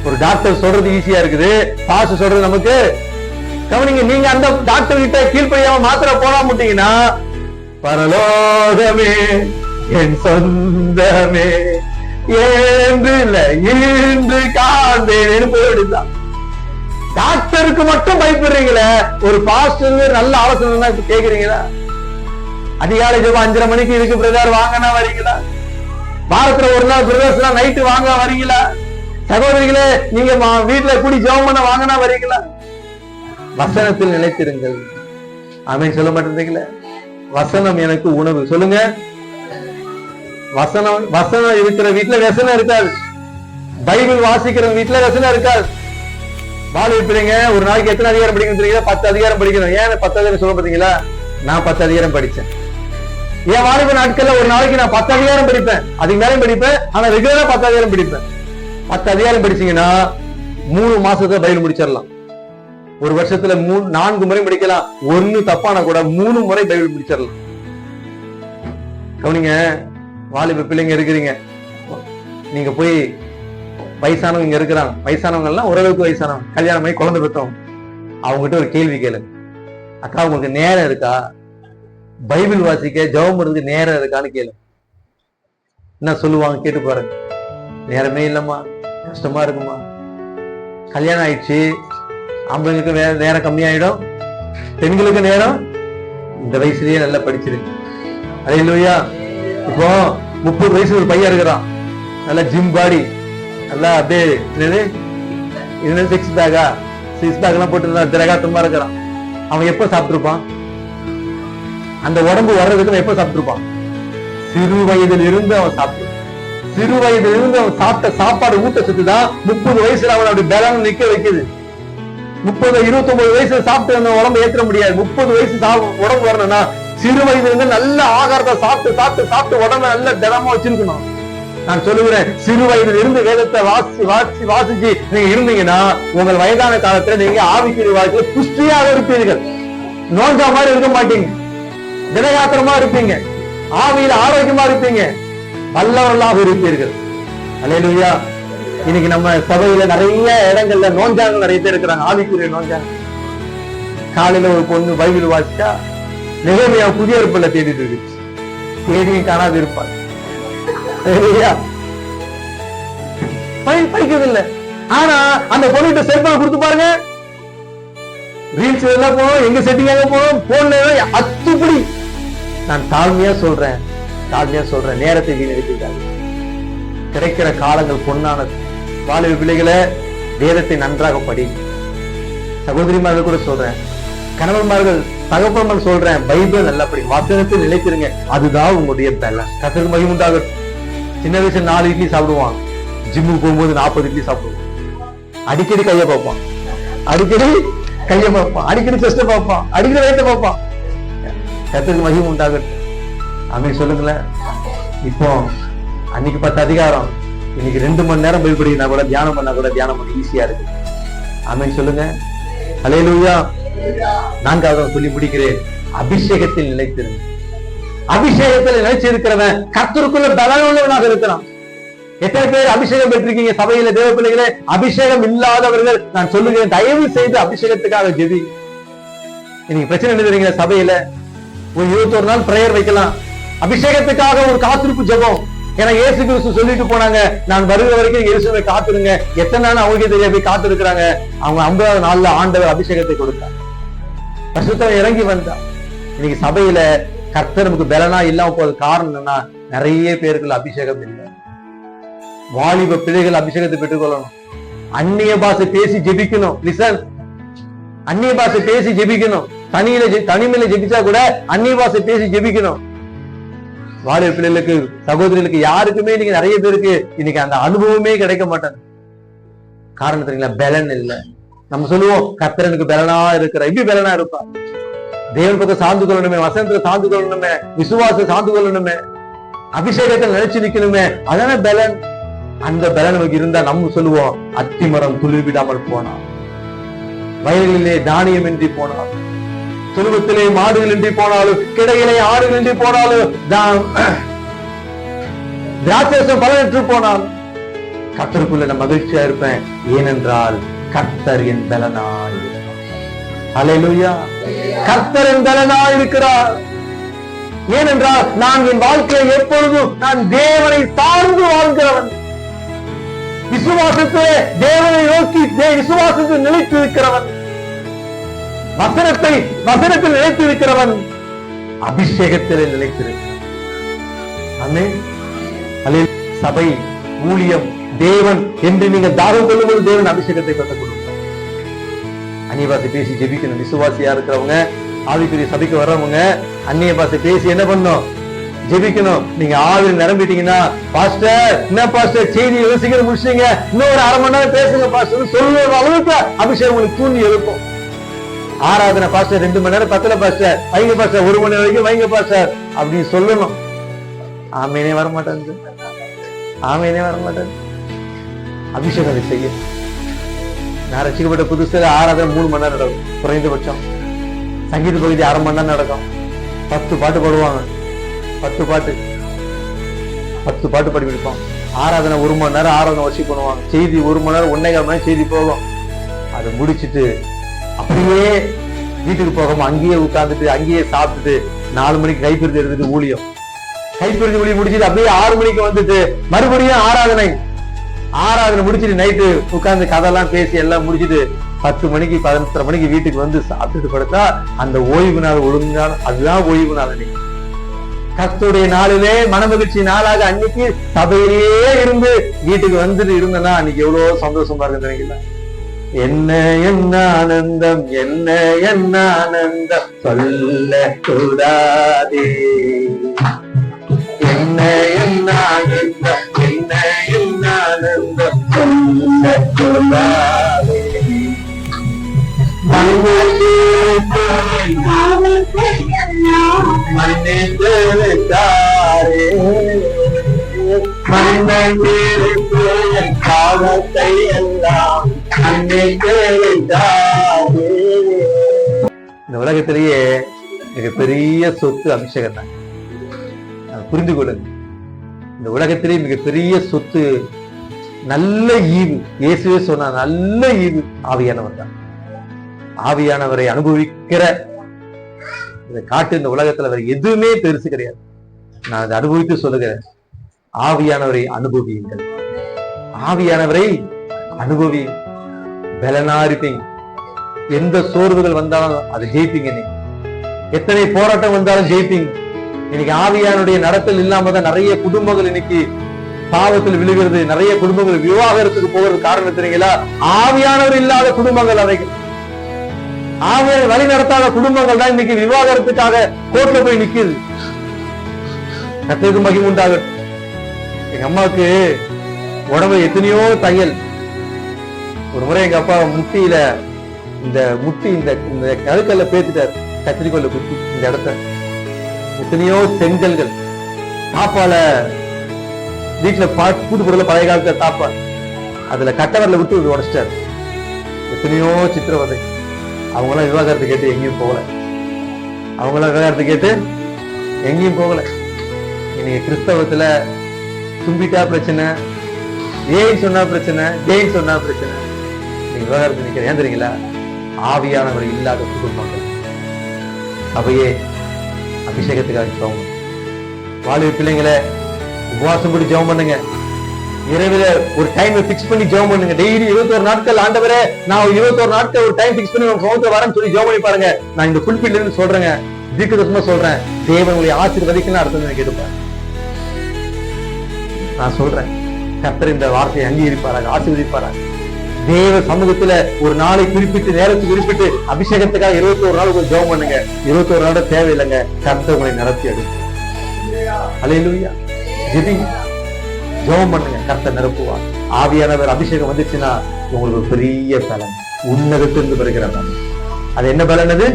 ஒரு டாக்டர் சொல்றது ஈஸியா இருக்குது, பாஸ் சொல்றது நமக்கு. கவனிங்க, நீங்க அந்த டாக்டர் கிட்ட கீழ்ப்படியாம மாத்திரை போடாம விட்டீங்கன்னா, பரலோகமே என் சொந்தமே என்று இல்ல இன்று காண்பேன் போயிடுதான். டாக்டருக்கு மட்டும் பயப்படுறீங்களே, ஒரு பாஸ்டர் நல்ல ஆலோசனை கேக்குறீங்களா? அதிகாலை ஜெபம் 5:30 மணிக்கு இருக்கு பிரதர் வாங்கினா வரீங்களா? வாரத்துல ஒரு நாள் பிரதர்ஸ் நைட்டு வாங்க வரீங்களா? சகோதரிகளே நீங்க வீட்டுல கூடி ஜெபம் பண்ண வாங்கினா வரீங்களா? வசனத்தில் நிலைத்திருங்கள். ஆமென் சொல்ல மாட்டேங்கிறீங்களே. வசனம் எனக்கு உணவு. சொல்லுங்க. வசனம் இருக்கிற வீட்டுல व्यசனம் இருக்காது. பைபிள் வாசிக்கிற வீட்டுல व्यசனம் இருக்காது. வாலிப பிள்ளைங்க ஒரு நாளைக்கு எத்தனை அதிகாரம் படிக்கணும் தெரியுங்களா? 10 அதிகாரம் படிக்கணும். ஏன் 10 அதிகாரம் சொல்ல பாத்தீங்களா? நான் 10 அதிகாரம் படிச்சேன். என் வாலிப நாட்கள்ல ஒரு நாளைக்கு நான் 10 அதிகாரம் படிப்பேன். அதுக்கு மேலே படிப்பேன். ஆனா ரெகுலரா 10 அதிகாரம் படிப்பேன். 10 அதிகாரம் படிச்சீங்கன்னா 3 மாசத்துல பைபிள் முடிச்சிடலாம். ஒரு வருஷத்துல 4 முறை படிக்கலாம். 1 தப்பானா கூட 3 முறை பைபிள் முடிச்சிடலாம். கவனிங்க, வாலிப பிள்ளைங்க இருக்கிறீங்க, நீங்க போய் வயசானவங்க இங்க இருக்கிறாங்க. வயசானவங்க எல்லாம் ஓரளவுக்கு வயசானவங்க, கல்யாணம் பண்ணி குழந்தை பெற்றவங்க. அவங்ககிட்ட ஒரு கேள்வி கேளுங்க. அக்கா உங்களுக்கு நேரம் இருக்கா? பைபிள் வாசிக்க ஜெபம் பண்றதுக்கு நேரம் இருக்கான்னு கேளுங்க. என்ன சொல்லுவாங்க கேட்டு பாருங்க. நேரமே இல்லம்மா, கஷ்டமா இருக்குமா. கல்யாணம் ஆயிடுச்சு, ஆம்பளைங்களுக்கு நேரம் கம்மியாயிடும், பெண்களுக்கு நேரம் இந்த வயசுலயே நல்லா படிச்சிருக்கு. அதே இல்லையா? இப்போ 30 வயசு ஒரு பையன் இருக்கிறான், நல்லா ஜிம் பாடி, நல்லா அப்படியே என்னது 6 பேக் எல்லாம் போட்டு திரகாத்தமா இருக்கிறான். அவன் எப்ப சாப்பிட்டுருப்பான்? அந்த உடம்பு வர்றதுக்கு எப்ப சாப்பிட்டுருப்பான்? சிறு வயதில் இருந்து அவன் சாப்பிட்டு, சிறு வயதில் இருந்து அவன் சாப்பிட்ட சாப்பாடு ஊட்டச்சத்து தான் 30 வயசுல அவன் அப்படி பலம் நிக்க வைக்குது. 29 வயசுல சாப்பிட்டு அந்த உடம்பு ஏற்ற முடியாது. 30 வயசு உடம்பு வரணும்னா சிறு வயதுல இருந்து நல்ல ஆகாரத்தை சாப்பிட்டு சாப்பிட்டு சாப்பிட்டு உடம்பு நல்ல திடமா வச்சிருக்கணும். நான் சொல்லுகிறேன், சிறு வயதில் இருந்து வேதத்தை வாசிச்சு நீங்க இருந்தீங்கன்னா உங்கள் வயதான காலத்துல நீங்க ஆவிக்குரிய வாழ்க்கையில புஷ்டியாக இருப்பீர்கள். நோஞ்சா மாதிரி இருக்க மாட்டீங்க, தினகாத்திரமா இருப்பீங்க, ஆவியில ஆரோக்கியமா இருப்பீங்க, வல்லவர்களாக இருப்பீர்கள். அல்லேலூயா. இன்னைக்கு நம்ம சபையில நிறைய இடங்கள்ல நோஞ்சாங்க நிறைய பேர் இருக்கிறாங்க, ஆவிக்குரிய நோஞ்சாங்க. காலையில ஒரு பொண்ணு பைபிள் வாசிச்சா நெகேமியா புதிய ஏற்பாடுல தேடிட்டு இருக்கு, தேடியும் காணாது இருப்பாங்க. படிக்கிறது இல்ல. ஆனா அந்த பொண்ணுகிட்ட செல்போன் கொடுத்து பாருங்க, ரீல்ஸ் எல்லாம் போனோம், எங்க செட்டிங்காக போனோம், போன்ல அத்துப்படி. நான் தாழ்மையா சொல்றேன், நேரத்தை வீணடிக்கிறாங்க. கிடைக்கிற காலங்கள் பொன்னானது. வாலிப பிள்ளைகளை வேதத்தை நன்றாக படி. சகோதரிமார்கள் கூட சொல்றேன், கணவன்மார்கள் தகப்பன்மார்கள் சொல்றேன், பைபிள் நல்லா படி, வசனத்தில் நிலைத்திருங்க. அதுதான் உங்களுடைய பலன். கர்த்தருக்கு மகிமை உண்டாகட்டும். சின்ன வயசுல 4 இட்லி சாப்பிடுவான், ஜிம்முக்கு போகும்போது 40 இட்லி சாப்பிடுவான். அடிக்கடி கையை பார்ப்பான், அடிக்கடி செஸ்ட பார்ப்பான், அடிக்கடி வயிற்ற பார்ப்பான். கர்த்தருக்கு மகிமை உண்டாகட்டும். ஆமென் சொல்லுங்களேன். இப்போ அன்னைக்கு 10 அதிகாரம், இன்னைக்கு 2 மணி நேரம் பைபிள் படிக்கனா கூட, தியானம் பண்ணா கூட தியானம் பண்ண ஈஸியா இருக்கு. ஆமென் சொல்லுங்க. அல்லேலூயா. 4வது சொல்லி முடிக்கிறேன், அபிஷேகத்தில் நிலைத்திருங்க. அபிஷேகத்தில் நிலைச்சிருக்கிறவன் கர்த்தருக்குள்ள பலன் உள்ளவனாக இருக்கிறான். எத்தனை பேர் அபிஷேகம் பெற்றிருக்கீங்க சபையில? தேவ பிள்ளைகளே, அபிஷேகம் இல்லாதவர்கள் நான் சொல்லுகிறேன், தயவு செய்து அபிஷேகத்துக்காக ஜெபி. இன்னைக்கு பிரச்சனை என்ன தெரியுங்களா? சபையில ஒரு 21 நாள் பிரேயர் வைக்கலாம், அபிஷேகத்துக்காக ஒரு காத்திருப்பு ஜெபம். ஏன்னா இயேசு கிறிஸ்து சொல்லிட்டு போனாங்க, நான் வருகிற வரைக்கும் இயேசுவை காத்திருங்க. எத்தனை நாள் அவங்களுக்கு தெரிய போய் காத்திருக்கிறாங்க. அவங்க 50வது நாள்ல ஆண்டவர் அபிஷேகத்தை கொடுத்தாங்க, பரிசுத்தம் இறங்கி வந்தா. இன்னைக்கு சபையில கர்த்தர் நமக்கு பலனா இல்லாம போறது காரணம் என்னன்னா, நிறைய பேருக்கு அபிஷேகம் இல்லை. வாலிப பிள்ளைகள் அபிஷேகத்தை பெற்றுக்கொள்ளணும். அந்நிய பாஷை பேசி ஜெபிக்கணும். லிசன், அந்நிய பாஷை பேசி ஜெபிக்கணும். தனிமையில ஜெபிச்சா கூட அந்நிய பாஷை பேசி ஜெபிக்கணும். வாலிப பிள்ளைகளுக்கு, சகோதரிகளுக்கு, யாருக்குமே இன்னைக்கு நிறைய பேருக்கு இன்னைக்கு அந்த அனுபவமே கிடைக்க மாட்டாங்க. காரணம் தெரியுங்களா? பலன் இல்லை. நம்ம சொல்லுவோம், கர்த்தர் எனக்கு பலனா இருக்கிற. இப்படி பலனா இருப்பா? தேவன் பக்கம் சார்ந்து கொள்ளணுமே, வசனத்துல சார்ந்து கொள்ளணுமே, விசுவாசம் சார்ந்து கொள்ளணுமே, அபிஷேகத்தை நினைச்சு நிக்கணுமே, அதான பலன். அந்த பலன் நமக்கு இருந்தா நம்ம சொல்லுவோம், அத்திமரம் துளிர் விடாமல் போனா, வயலிலே தானியம் இன்றி போனால், துருவத்திலே மாடுகள் இன்றி போனாலும், கிடையிலே ஆடுகள் இன்றி போனாலும், திராட்சரசம் பலனற்று போனால், கர்த்தருக்குள்ள நான் மகிழ்ச்சியா இருப்பேன். ஏனென்றால் கர்த்தர் என் பலனாய் இருக்கிறார். அல்லேலூயா. கர்த்தர் என் பலனாய் இருக்கிறார். ஏனென்றால் நான் என் வாழ்க்கையை எப்பொழுதும் நான் தேவனை சார்ந்து வாழ்கிறவன். விசுவாசத்திலே தேவனை நோக்கி விசுவாசத்தில் நிலைத்து இருக்கிறவன். வசனத்தில் நிலைத்து இருக்கிறவன். அபிஷேகத்திலே நிலைத்திருக்கிறான். ஆமென். அல்லேலூயா. சபை, ஊழியம், தேவன் என்று நீங்கள் தாகம் கொள்ளும்போது தேவன் அபிஷேகத்தை பெற்றுக் கொடுப்பார். அந்நிய பாஷை பேசி ஜெபிக்கணும். விசுவாசியா இருக்கிறவங்க, ஆவிக்குரிய சபைக்கு வர்றவங்க அந்நிய பாஷை பேசி என்ன பண்ணணும்? ஜெபிக்கணும். நீங்க ஆவியில் நிரம்பிட்டீங்கன்னா, பாஸ்டர் என்ன பாஸ்டர் செய்தி யோசிக்கிற முடிச்சீங்க, இன்னும் ஒரு 1/2 மணி நேரம் பேசுங்க பாஸ்டர் சொல்லுற அளவுக்கு அபிஷேகம் உங்களுக்கு தூண்டி எழுப்போம். ஆராதனை பாஸ்டர் 2 மணி நேரம் பத்தல பாஸ்டர், வைங்க பாஸ்டர் 1 மணி வரைக்கும் வைங்க பாஸ்டர் அப்படின்னு சொல்லணும். ஆமேனே வரமாட்டேன், ஆமேனே வரமாட்டேன். அபிஷேகம் செய்ய நான் ரசிக்கப்பட்ட புதுசுல ஆராதனை 3 மணி நேரம் நடக்கும் குறைந்தபட்சம். சங்கீத பகுதி 1/2 மணி நேரம் நடக்கும். 10 பாட்டு பாடுவாங்க. 10 பாட்டு பாடி பிடிப்போம். ஆராதனை 1 மணி நேரம் ஆராதனை வச்சு பண்ணுவாங்க. செய்தி 1 மணி நேரம் 1.25 மணி செய்தி போகும். அதை முடிச்சுட்டு அப்படியே வீட்டுக்கு போகாம அங்கேயே உட்கார்ந்துட்டு அங்கேயே சாப்பிட்டுட்டு 4 மணிக்கு கைப்பிரித்து எடுத்துட்டு ஊழியம், கைப்பிரித்து ஊழியம் முடிச்சுட்டு அப்படியே 6 மணிக்கு வந்துட்டு மறுபடியும் ஆராதனை முடிச்சுட்டு நைட்டு உட்கார்ந்து கதெல்லாம் பேசி எல்லாம் முடிச்சுட்டு 10 மணிக்கு 11:30 மணிக்கு வீட்டுக்கு வந்து சாப்பிட்டுட்டு படுத்தா அந்த ஓய்வு நாள் ஒழுங்கான, அதுதான் ஓய்வு நாள். அன்னைக்கு கர்த்தருடைய நாளிலே மனமகிழ்ச்சி நாளாக அன்னைக்கு சபையிலேயே இருந்து வீட்டுக்கு வந்துட்டு இருந்தேன்னா அன்னைக்கு எவ்வளவு சந்தோஷமா இருக்கு நினைக்கல. என்ன என்ன ஆனந்தம், என்ன என்ன ஆனந்தம் சொல்ல கூடாதே. என்ன என்ன ஆனந்தம், என்ன என்ன ஆனந்தம் சொல்ல கூடாதே. காலத்தை எல்லாம் இந்த உலகத்திலேயே மிகப்பெரிய சொத்து அபிஷேகம் தான். புரிந்து கொள்ளுங்க. இந்த உலகத்திலேயே மிகப்பெரிய சொத்து, நல்ல ஈவு. இயேசுவே சொன்ன நல்ல ஈவு ஆவியானவர் தான். ஆவியானவரை அனுபவிக்கிற இதை காட்டு இந்த உலகத்துல வேற எதுவுமே பெருசு கிடையாது. நான் அதை அனுபவித்து சொல்லுகிறேன். ஆவியானவரை அனுபவியுங்கள். ஆவியானவரை அனுபவி. பலனா இருப்பீங்க. எந்த சோர்வுகள் வந்தாலும் அதை ஜெயிப்பீங்க. நீங்க எத்தனை போராட்டம் வந்தாலும் ஜெயிப்பீங்க. இன்னைக்கு ஆவியானுடைய நடத்தல் இல்லாம தான் நிறைய குடும்பங்கள் இன்னைக்கு பாவத்தில் விழுகிறது. நிறைய குடும்பங்கள் விவாகரத்துக்கு போகிறது. காரணம் தெரியுங்களா? ஆவியானவர் இல்லாத குடும்பங்கள் அவைகள். ஆவியானவர் வழி நடத்தாத குடும்பங்கள் தான் இன்னைக்கு விவாகரத்துக்காக கோர்ட்ல போய் நிக்குது. கர்த்தருக்கு மகிமை உண்டாகட்டும். எங்க அம்மாவுக்கு உடம்பு எத்தனையோ தையல். ஒரு முறை எங்க அப்பா முட்டியில இந்த கழுக்கல்ல பேத்துட்டாரு. கத்திரிக்கோல்ல குத்தி இந்த இடத்த எத்தனையோ செங்கல்கள். தாப்பால வீட்டுல கூட்டு பொருள் பழைய காலத்துல தாப்பா அதுல கட்டவரில் விட்டு உடைச்சிட்டாரு. எத்தனையோ சித்திரவதை. அவங்களாம் விவாகரத்து கேட்டு எங்கேயும் போகல. இன்னைக்கு கிறிஸ்தவத்துல தும்பிட்டா பிரச்சனை, ஏன் சொன்னா பிரச்சனை, ஏன் சொன்னா பிரச்சனை. நீங்க விவகாரத்து நிக்கிற ஏன் தெரியுங்களா? ஆவியானவர் இல்லாத குடும்பங்கள். அவையே அபிஷேகத்துக்காக ஜெபம் பண்ணுங்க. வாலிப பிள்ளைங்களை உபவாசம் போட்டு ஜெபம் பண்ணுங்க. இரவில ஒரு டைம் பிக்ஸ் பண்ணி ஜெபம் பண்ணுங்க. டெய்லி 21 நாட்கள் ஆண்டவரே நான் 21 நாட்கள் ஒரு டைம் பிக்ஸ் பண்ணி உங்க சமூகத்துல வரேன்னு சொல்லி ஜெபம் பண்ணி பாருங்க. நான் இந்த புல்பிட்ல இருந்து சொல்றேங்க, தீர்க்கதரிசனமா சொல்றேன், தேவன் உங்களை ஆசீர்வதிக்கணும் அர்த்தம் கேட்டுப்பாரு. நான் சொல்றேன், கர்த்தர் இந்த வார்த்தையை அங்கீகரிப்பாராங்க, ஆசீர்வதிப்பாராங்க. தேவ சமூகத்துல ஒரு நாளை குறிப்பிட்டு நேரத்தை குறிப்பிட்டு அபிஷேகத்துக்காக 21 நாள் ஒரு ஜெபம் பண்ணுங்க. 21 நாள் தேவையில்லைங்க, கர்த்தர் உங்களை நிரப்பி எடுக்கும். அல்லேலூயா. ஜெபிங்க, ஜெபம் பண்ணுங்க, கர்த்தர் நிரப்புவார். ஆவியானவர் அபிஷேகம் வந்துச்சுன்னா உங்களுக்கு ஒரு பெரிய பலன், உன்னதத்திலிருந்து வருகிற பலன். அது என்ன பலன்? அது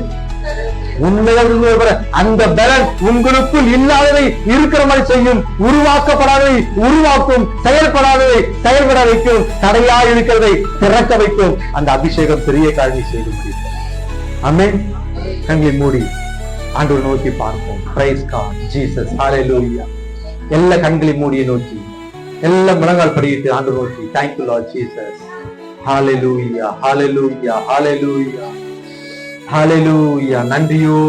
உன்னதத்திலிருந்து. அந்த பலன் உங்களுக்குள் இல்லாததை இருக்கிற மாதிரி செய்யும், உருவாக்கப்படாததை உருவாக்கும், செயல்படாததை செயல்பட வைக்கும், தடையா இருக்கிறதை திறக்க வைக்கும். அந்த அபிஷேகம் பெரிய காரணி செய்து முடியும். ஆமென். கண்களை மூடி ஆண்டவரை நோக்கி பார்ப்போம். பிரைஸ் காட், ஜீசஸ், ஹalleluya. எல்லா கண்களை மூடியை நோக்கி, எல்லா முழங்கால் படியிட்டு ஆண்டவரை நோக்கி, thank you Lord Jesus, hallelujah, hallelujah, hallelujah, hallelujah. நன்றியோ